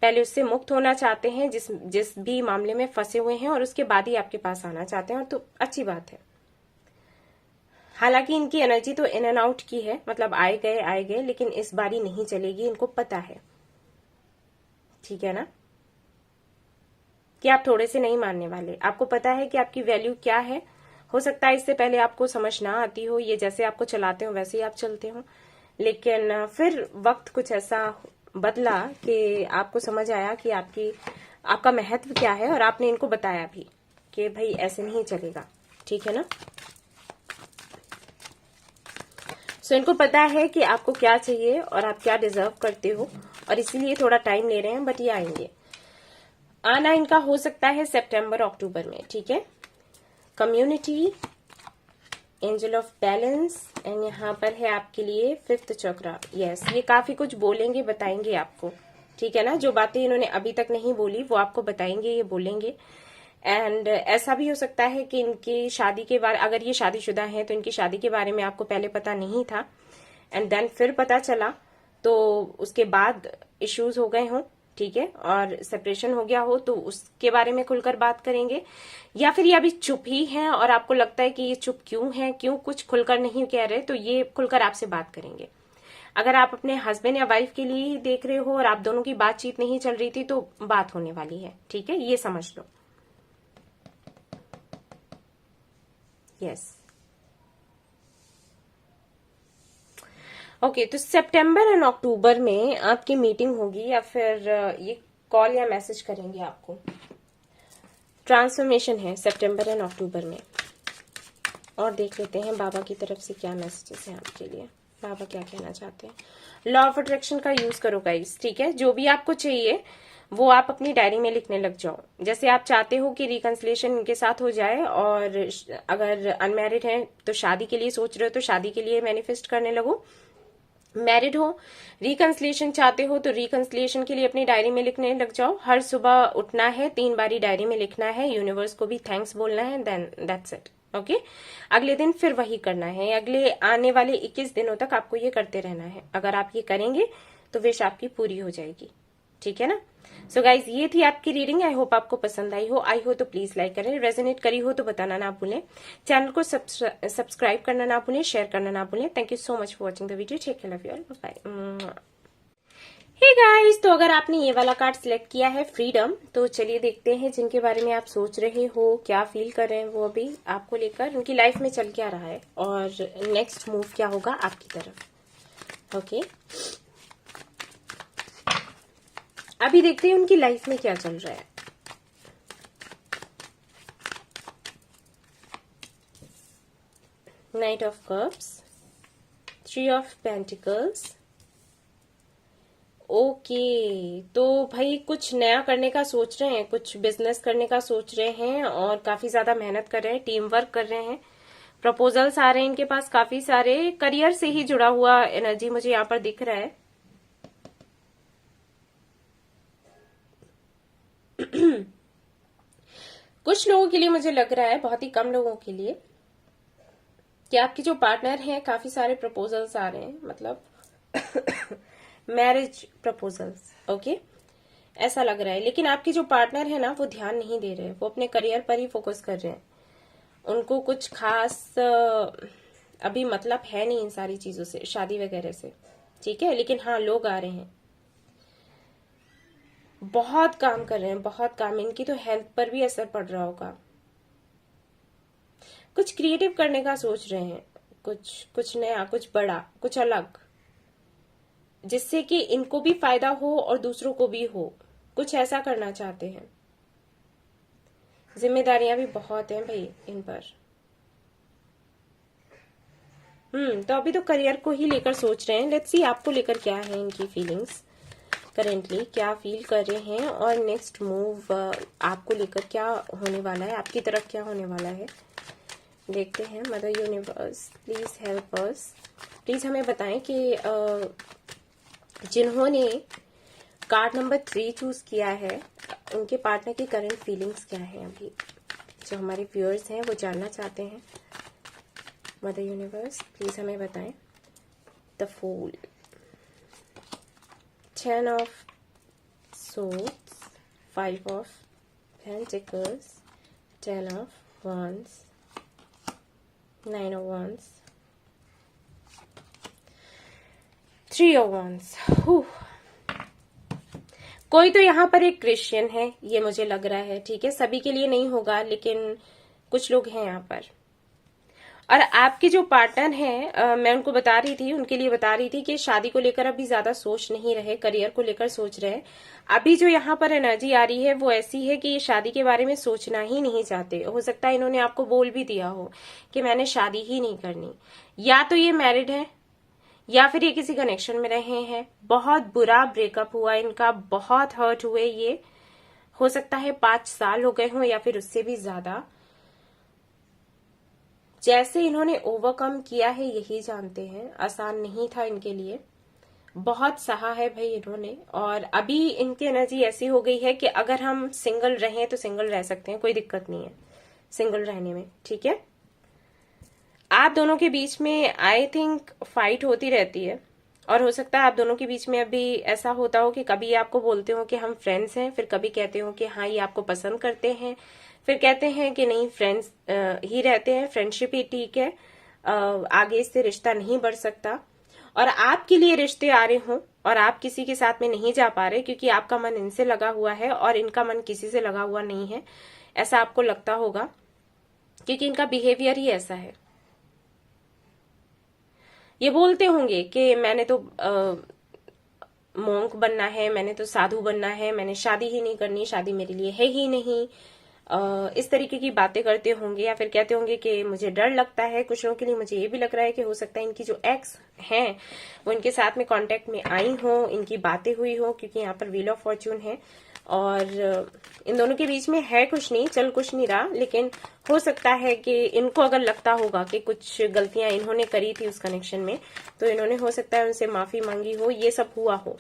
पहले उससे मुक्त होना चाहते हैं, जिस भी मामले में फंसे हुए हैं, और उसके बाद ही आपके पास आना चाहते हैं, और तो अच्छी बात है। हालांकि इनकी एनर्जी तो इन एंड आउट की है, मतलब आए गए, लेकिन इस बारी नहीं चलेगी, इनको पता है, ठीक है ना, कि आप थोड़े से नहीं मानने वाले। आपको पता है कि आपकी वैल्यू क्या है। हो सकता है इससे पहले आपको समझ ना आती हो, ये जैसे आपको चलाते हो वैसे ही आप चलते हो, लेकिन फिर वक्त कुछ ऐसा बदला कि आपको समझ आया कि आपका महत्व क्या है, और आपने इनको बताया भी कि भाई ऐसे नहीं चलेगा, ठीक है ना। सो इनको पता है कि आपको क्या चाहिए और आप क्या डिजर्व करते हो, और इसीलिए थोड़ा टाइम ले रहे हैं, बट ये आएंगे। आना इनका हो सकता है सितंबर अक्टूबर में, ठीक है। Community, angel of balance, and यहाँ पर है आपके लिए 5th चक्रा। यस, ये काफी कुछ बोलेंगे, बताएंगे आपको, ठीक है ना। जो बातें इन्होंने अभी तक नहीं बोली वो आपको बताएंगे, ये बोलेंगे। एंड ऐसा भी हो सकता है कि इनकी शादी के बारे, अगर ये शादीशुदा हैं तो इनकी शादी के बारे में आपको पहले पता नहीं था, एंड देन फिर पता चला, तो उसके बाद इश्यूज हो गए हों, ठीक है, और सेपरेशन हो गया हो, तो उसके बारे में खुलकर बात करेंगे। या फिर ये अभी चुप ही हैं और आपको लगता है कि ये चुप क्यों है, क्यों कुछ खुलकर नहीं कह रहे, तो ये खुलकर आपसे बात करेंगे। अगर आप अपने हस्बैंड या वाइफ के लिए ही देख रहे हो और आप दोनों की बातचीत नहीं चल रही थी, तो बात होने वाली है, ठीक है, ये समझ लो। यस, ओके, तो सितंबर एंड अक्टूबर में आपकी मीटिंग होगी या फिर ये कॉल या मैसेज करेंगे आपको। ट्रांसफॉर्मेशन है सितंबर एंड अक्टूबर में। और देख लेते हैं बाबा की तरफ से क्या मैसेजेस हैं आपके लिए, बाबा क्या कहना चाहते हैं। लॉ ऑफ अट्रैक्शन का यूज करो गाइस, ठीक है। जो भी आपको चाहिए वो आप अपनी डायरी में लिखने लग जाओ। जैसे आप चाहते हो कि रिकंसिलिएशन इनके साथ हो जाए, और अगर अनमैरिड हैं तो शादी के लिए सोच रहे हो तो शादी के लिए मैनिफेस्ट करने लगो। मैरिड हो, रिकंसिलिएशन चाहते हो तो रिकंसिलिएशन के लिए अपनी डायरी में लिखने लग जाओ। हर सुबह उठना है, 3 बारी डायरी में लिखना है, यूनिवर्स को भी थैंक्स बोलना है, देन दैट्स इट। ओके, अगले दिन फिर वही करना है। अगले आने वाले 21 दिनों तक आपको ये करते रहना है। अगर आप ये करेंगे तो विश आपकी पूरी हो जाएगी, ठीक है ना। सो गाइज, ये थी आपकी रीडिंग। आई होप आपको पसंद आई हो तो प्लीज लाइक करें, रेजोनेट करी हो तो बताना ना भूलें, चैनल को सब्सक्राइब करना ना भूलें, शेयर करना ना भूलें। Thank you so much for watching the video. Take care, love you all, bye. Hey guys, तो अगर आपने ये वाला कार्ड सिलेक्ट किया है फ्रीडम, तो चलिए देखते हैं जिनके बारे में आप सोच रहे हो, क्या फील कर रहे हैं वो अभी आपको लेकर, उनकी लाइफ में चल क्या रहा है और नेक्स्ट मूव क्या होगा आपकी तरफ। ओके, अभी देखते हैं उनकी लाइफ में क्या चल रहा है। Night of cups, 3 of pentacles. Okay, तो भाई कुछ नया करने का सोच रहे हैं, कुछ बिजनेस करने का सोच रहे हैं और काफी ज्यादा मेहनत कर रहे हैं, टीम वर्क कर रहे हैं। प्रपोजल्स आ रहे हैं इनके पास काफी सारे, करियर से ही जुड़ा हुआ एनर्जी मुझे यहाँ पर दिख रहा है। कुछ लोगों के लिए मुझे लग रहा है, बहुत ही कम लोगों के लिए, कि आपके जो पार्टनर हैं काफी सारे प्रपोजल्स आ रहे हैं, मतलब मैरिज प्रपोजल्स। ओके, ऐसा लग रहा है। लेकिन आपके जो पार्टनर है ना, वो ध्यान नहीं दे रहे, वो अपने करियर पर ही फोकस कर रहे हैं। उनको कुछ खास अभी मतलब है नहीं इन सारी चीजों से, शादी वगैरह से, ठीक है। लेकिन हाँ, लोग आ रहे हैं, बहुत काम कर रहे हैं, बहुत काम। इनकी तो हेल्थ पर भी असर पड़ रहा होगा। कुछ क्रिएटिव करने का सोच रहे हैं, कुछ नया, कुछ बड़ा, कुछ अलग, जिससे कि इनको भी फायदा हो और दूसरों को भी हो। कुछ ऐसा करना चाहते हैं। जिम्मेदारियां भी बहुत हैं भाई इन पर। तो अभी तो करियर को ही लेकर सोच रहे हैं। लेट्स सी आपको लेकर क्या है इनकी फीलिंग्स, करेंटली क्या फील कर रहे हैं और नेक्स्ट मूव आपको लेकर क्या होने वाला है, आपकी तरफ क्या होने वाला है। देखते हैं। Mother universe please help us, please हमें बताएं कि जिन्होंने कार्ड नंबर 3 चूज किया है उनके पार्टनर की करंट फीलिंग्स क्या है। अभी जो हमारे व्यूअर्स हैं वो जानना चाहते हैं। मदर यूनिवर्स प्लीज हमें बताएं। The fool, 10 of swords, 5 of pentacles, 10 of wands, 9 of wands, 3 of wands। कोई तो यहाँ पर एक क्रिश्चियन है, ये मुझे लग रहा है, ठीक है। सभी के लिए नहीं होगा, लेकिन कुछ लोग हैं यहाँ पर। और आपके जो पार्टनर हैं, मैं उनको बता रही थी, उनके लिए बता रही थी कि शादी को लेकर अभी ज्यादा सोच नहीं रहे, करियर को लेकर सोच रहे हैं। अभी जो यहाँ पर एनर्जी आ रही है वो ऐसी है कि ये शादी के बारे में सोचना ही नहीं चाहते। हो सकता है इन्होंने आपको बोल भी दिया हो कि मैंने शादी ही नहीं करनी। या तो ये मैरिड है या फिर ये किसी कनेक्शन में रहे हैं, बहुत बुरा ब्रेकअप हुआ इनका, बहुत हर्ट हुए ये। हो सकता है 5 साल हो गए हों या फिर उससे भी ज्यादा। जैसे इन्होंने ओवरकम किया है यही जानते हैं, आसान नहीं था इनके लिए, बहुत सहा है भाई इन्होंने। और अभी इनकी एनर्जी ऐसी हो गई है कि अगर हम सिंगल रहें तो सिंगल रह सकते हैं, कोई दिक्कत नहीं है सिंगल रहने में, ठीक है। आप दोनों के बीच में आई थिंक फाइट होती रहती है, और हो सकता है आप दोनों के बीच में अभी ऐसा होता हो कि कभी आपको बोलते हो कि हम फ्रेंड्स हैं, फिर कभी कहते हो कि हाँ ये आपको पसंद करते हैं, फिर कहते हैं कि नहीं फ्रेंड्स ही रहते हैं, फ्रेंडशिप ही ठीक है, आगे इससे रिश्ता नहीं बढ़ सकता। और आपके लिए रिश्ते आ रहे हों और आप किसी के साथ में नहीं जा पा रहे क्योंकि आपका मन इनसे लगा हुआ है और इनका मन किसी से लगा हुआ नहीं है, ऐसा आपको लगता होगा क्योंकि इनका बिहेवियर ही ऐसा है। ये बोलते होंगे कि मैंने तो मोंक बनना है, मैंने तो साधु बनना है, मैंने शादी ही नहीं करनी, शादी मेरे लिए है ही नहीं। इस तरीके की बातें करते होंगे, या फिर कहते होंगे कि मुझे डर लगता है। कुछ लोगों के लिए मुझे ये भी लग रहा है कि हो सकता है इनकी जो एक्स हैं वो इनके साथ में कांटेक्ट में आई हो, इनकी बातें हुई हो, क्योंकि यहाँ पर व्हील ऑफ फॉर्च्यून है और इन दोनों के बीच में है कुछ नहीं, चल कुछ नहीं रहा। लेकिन हो सकता है कि इनको अगर लगता होगा कि कुछ गलतियां इन्होंने करी थी उस कनेक्शन में, तो इन्होंने हो सकता है उनसे माफी मांगी हो, ये सब हुआ हो।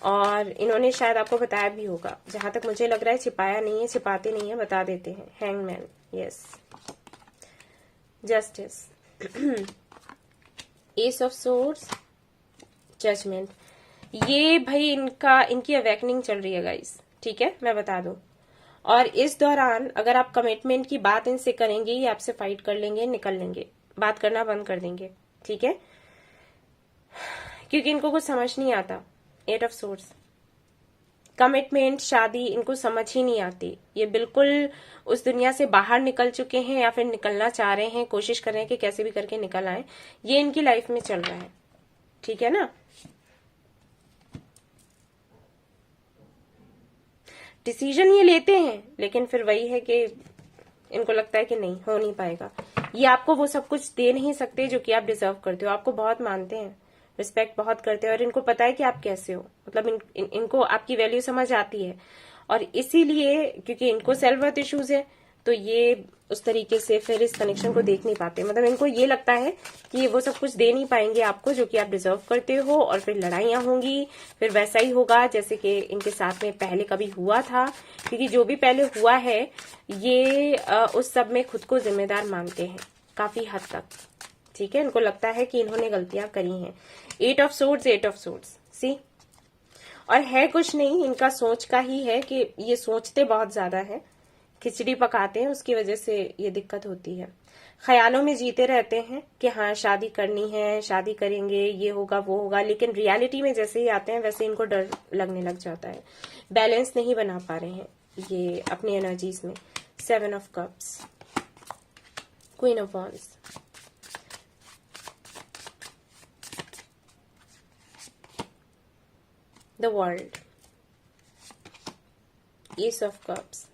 और इन्होंने शायद आपको बताया भी होगा, जहां तक मुझे लग रहा है छिपाया नहीं है, छिपाते नहीं है, बता देते हैं। Hangman, yes, justice, ace of swords, judgement. ये भाई इनकी अवेकनिंग चल रही है गाइस, ठीक है, मैं बता दूं। और इस दौरान अगर आप कमिटमेंट की बात इनसे करेंगे, ये आपसे फाइट कर लेंगे, निकल लेंगे, बात करना बंद कर देंगे, ठीक है, क्योंकि इनको कुछ समझ नहीं आता। एट ऑफ सोर्ड्स, कमिटमेंट, शादी इनको समझ ही नहीं आती। ये बिल्कुल उस दुनिया से बाहर निकल चुके हैं, या फिर निकलना चाह रहे हैं, कोशिश कर रहे हैं कि कैसे भी करके निकल आए। ये इनकी लाइफ में चल रहा है, ठीक है ना। डिसीजन ये लेते हैं, लेकिन फिर वही है कि इनको लगता है कि नहीं, हो नहीं पाएगा। ये आपको वो सब कुछ दे नहीं सकते जो कि आप डिजर्व करते हो। आपको बहुत मानते हैं, रिस्पेक्ट बहुत करते हैं, और इनको पता है कि आप कैसे हो, मतलब इनको आपकी वैल्यू समझ आती है। और इसीलिए क्योंकि इनको सेल्फ वर्थ इश्यूज है, तो ये उस तरीके से फिर इस कनेक्शन को देख नहीं पाते। मतलब इनको ये लगता है कि ये वो सब कुछ दे नहीं पाएंगे आपको जो कि आप डिजर्व करते हो, और फिर लड़ाइयां होंगी, फिर वैसा ही होगा जैसे कि इनके साथ में पहले कभी हुआ था। क्योंकि जो भी पहले हुआ है, ये उस सब में खुद को जिम्मेदार मानते हैं काफी हद तक, ठीक है। इनको लगता है कि इन्होंने गलतियां करी हैं। Eight of swords, eight of swords, see. और है कुछ नहीं, इनका सोच का ही है कि ये सोचते बहुत ज्यादा है, खिचड़ी पकाते हैं, उसकी वजह से ये दिक्कत होती है। ख्यालों में जीते रहते हैं कि हाँ शादी करनी है, शादी करेंगे, ये होगा वो होगा, लेकिन रियलिटी में जैसे ही आते हैं वैसे इनको डर लगने लग जाता है। बैलेंस नहीं बना पा रहे हैं ये अपनी एनर्जीज में। Seven of cups, queen of wands, the world, ace of cups,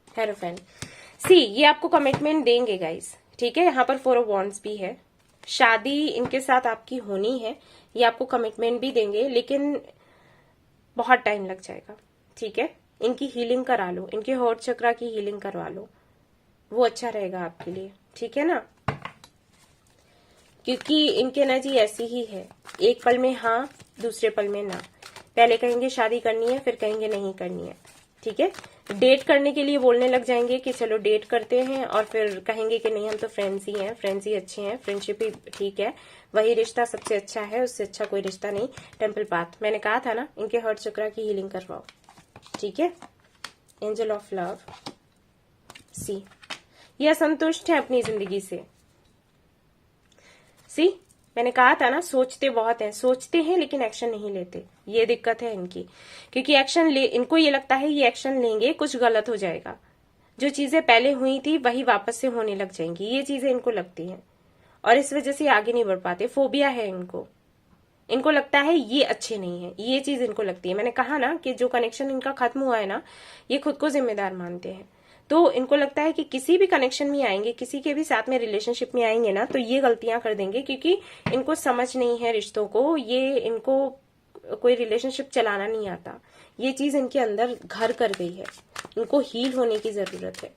hierophant. See, ये आपको कमिटमेंट देंगे गाइस, ठीक है। यहाँ पर फोर ऑफ वॉन्ड्स भी है, शादी इनके साथ आपकी होनी है, ये आपको कमिटमेंट भी देंगे, लेकिन बहुत टाइम लग जाएगा, ठीक है। इनकी हीलिंग करा लो, इनके हॉर्ट चक्रा की हीलिंग करवा लो, वो अच्छा रहेगा आपके लिए, ठीक है ना। क्योंकि इनकी एनर्जी ऐसी ही है, एक पल में हाँ, दूसरे पल में ना। पहले कहेंगे शादी करनी है, फिर कहेंगे नहीं करनी है, ठीक है। डेट करने के लिए बोलने लग जाएंगे कि चलो डेट करते हैं, और फिर कहेंगे कि नहीं हम तो फ्रेंड्स ही हैं, फ्रेंड्स ही अच्छे हैं, फ्रेंडशिप ही ठीक है, वही रिश्ता सबसे अच्छा है, उससे अच्छा कोई रिश्ता नहीं। टेम्पल पाथ, मैंने कहा था ना, इनके हर्ट चक्रा की हीलिंग करवाओ, ठीक है। एंजल ऑफ लव, सी, ये असंतुष्ट है अपनी जिंदगी से। सी, मैंने कहा था ना, सोचते बहुत हैं, सोचते हैं लेकिन एक्शन नहीं लेते, ये दिक्कत है इनकी। क्योंकि एक्शन ले, इनको ये लगता है ये एक्शन लेंगे कुछ गलत हो जाएगा, जो चीजें पहले हुई थी वही वापस से होने लग जाएंगी, ये चीजें इनको लगती हैं, और इस वजह से आगे नहीं बढ़ पाते। फोबिया है इनको लगता है ये अच्छे नहीं है, ये चीज इनको लगती है। मैंने कहा ना कि जो कनेक्शन इनका खत्म हुआ है ना, ये खुद को जिम्मेदार मानते हैं, तो इनको लगता है कि किसी भी कनेक्शन में आएंगे, किसी के भी साथ में रिलेशनशिप में आएंगे ना, तो ये गलतियां कर देंगे, क्योंकि इनको समझ नहीं है रिश्तों को, ये इनको कोई रिलेशनशिप चलाना नहीं आता, ये चीज इनके अंदर घर कर गई है, इनको हील होने की जरूरत है।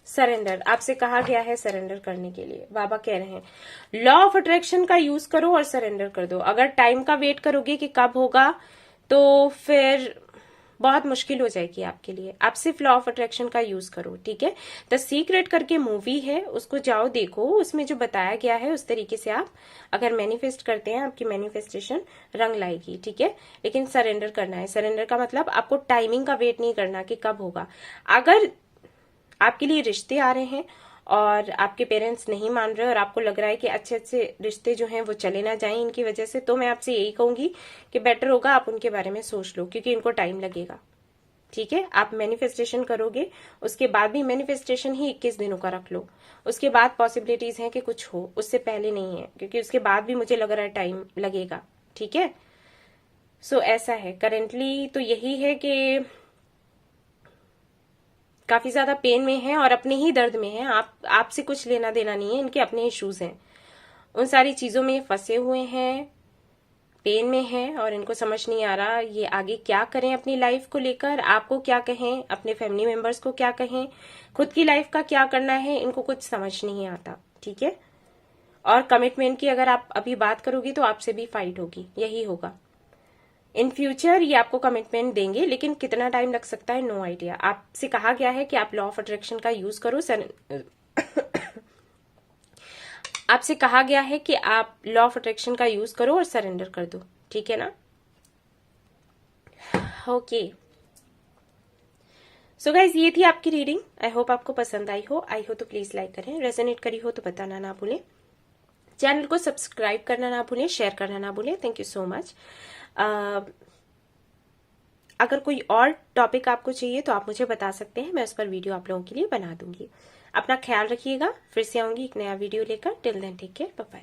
सरेंडर, आपसे कहा गया है सरेंडर करने के लिए। बाबा कह रहे हैं लॉ ऑफ अट्रैक्शन का यूज करो और सरेंडर कर दो। अगर टाइम का वेट करोगे कि कब होगा, तो फिर बहुत मुश्किल हो जाएगी आपके लिए। आप सिर्फ लॉ ऑफ अट्रैक्शन का यूज करो, ठीक है। द सीक्रेट करके मूवी है, उसको जाओ देखो, उसमें जो बताया गया है उस तरीके से आप अगर मैनिफेस्ट करते हैं, आपकी मैनिफेस्टेशन रंग लाएगी, ठीक है। लेकिन सरेंडर करना है। सरेंडर का मतलब आपको टाइमिंग का वेट नहीं करना कि कब होगा। अगर आपके लिए रिश्ते आ रहे हैं और आपके पेरेंट्स नहीं मान रहे और आपको लग रहा है कि अच्छे अच्छे रिश्ते जो हैं वो चले ना जाएं इनकी वजह से, तो मैं आपसे यही कहूंगी कि बेटर होगा आप उनके बारे में सोच लो, क्योंकि इनको टाइम लगेगा, ठीक है, आप मैनिफेस्टेशन करोगे, उसके बाद भी मैनिफेस्टेशन ही 21 दिनों का रख लो, उसके बाद पॉसिबिलिटीज हैं कि कुछ हो, उससे पहले नहीं है, क्योंकि उसके बाद भी मुझे लग रहा है टाइम लगेगा। ठीक है, सो ऐसा है करेंटली तो यही है कि काफी ज्यादा पेन में है और अपने ही दर्द में है। आपसे कुछ लेना देना नहीं है, इनके अपने इश्यूज हैं, उन सारी चीजों में फंसे हुए हैं, पेन में है और इनको समझ नहीं आ रहा ये आगे क्या करें अपनी लाइफ को लेकर, आपको क्या कहें, अपने फैमिली मेंबर्स को क्या कहें, खुद की लाइफ का क्या करना है, इनको कुछ समझ नहीं आता। ठीक है, और कमिटमेंट की अगर आप अभी बात करोगी तो आपसे भी फाइट होगी, यही होगा इन फ्यूचर। ये आपको कमिटमेंट देंगे, लेकिन कितना टाइम लग सकता है नो आइडिया। आपसे कहा गया है कि आप लॉ ऑफ अट्रैक्शन का यूज करो, आपसे कहा गया है कि आप लॉ ऑफ अट्रैक्शन का यूज करो और सरेंडर कर दो। ठीक है ना, ओके। सो गाइज ये थी आपकी रीडिंग, आई होप आपको पसंद आई हो तो प्लीज लाइक करें, रेजोनेट करी हो तो बताना ना भूलें, चैनल को सब्सक्राइब करना ना भूलें, शेयर करना ना भूलें। Thank you so much. अगर कोई और टॉपिक आपको चाहिए तो आप मुझे बता सकते हैं, मैं उस पर वीडियो आप लोगों के लिए बना दूंगी। अपना ख्याल रखिएगा, फिर से आऊंगी एक नया वीडियो लेकर। Till then take care, bye bye.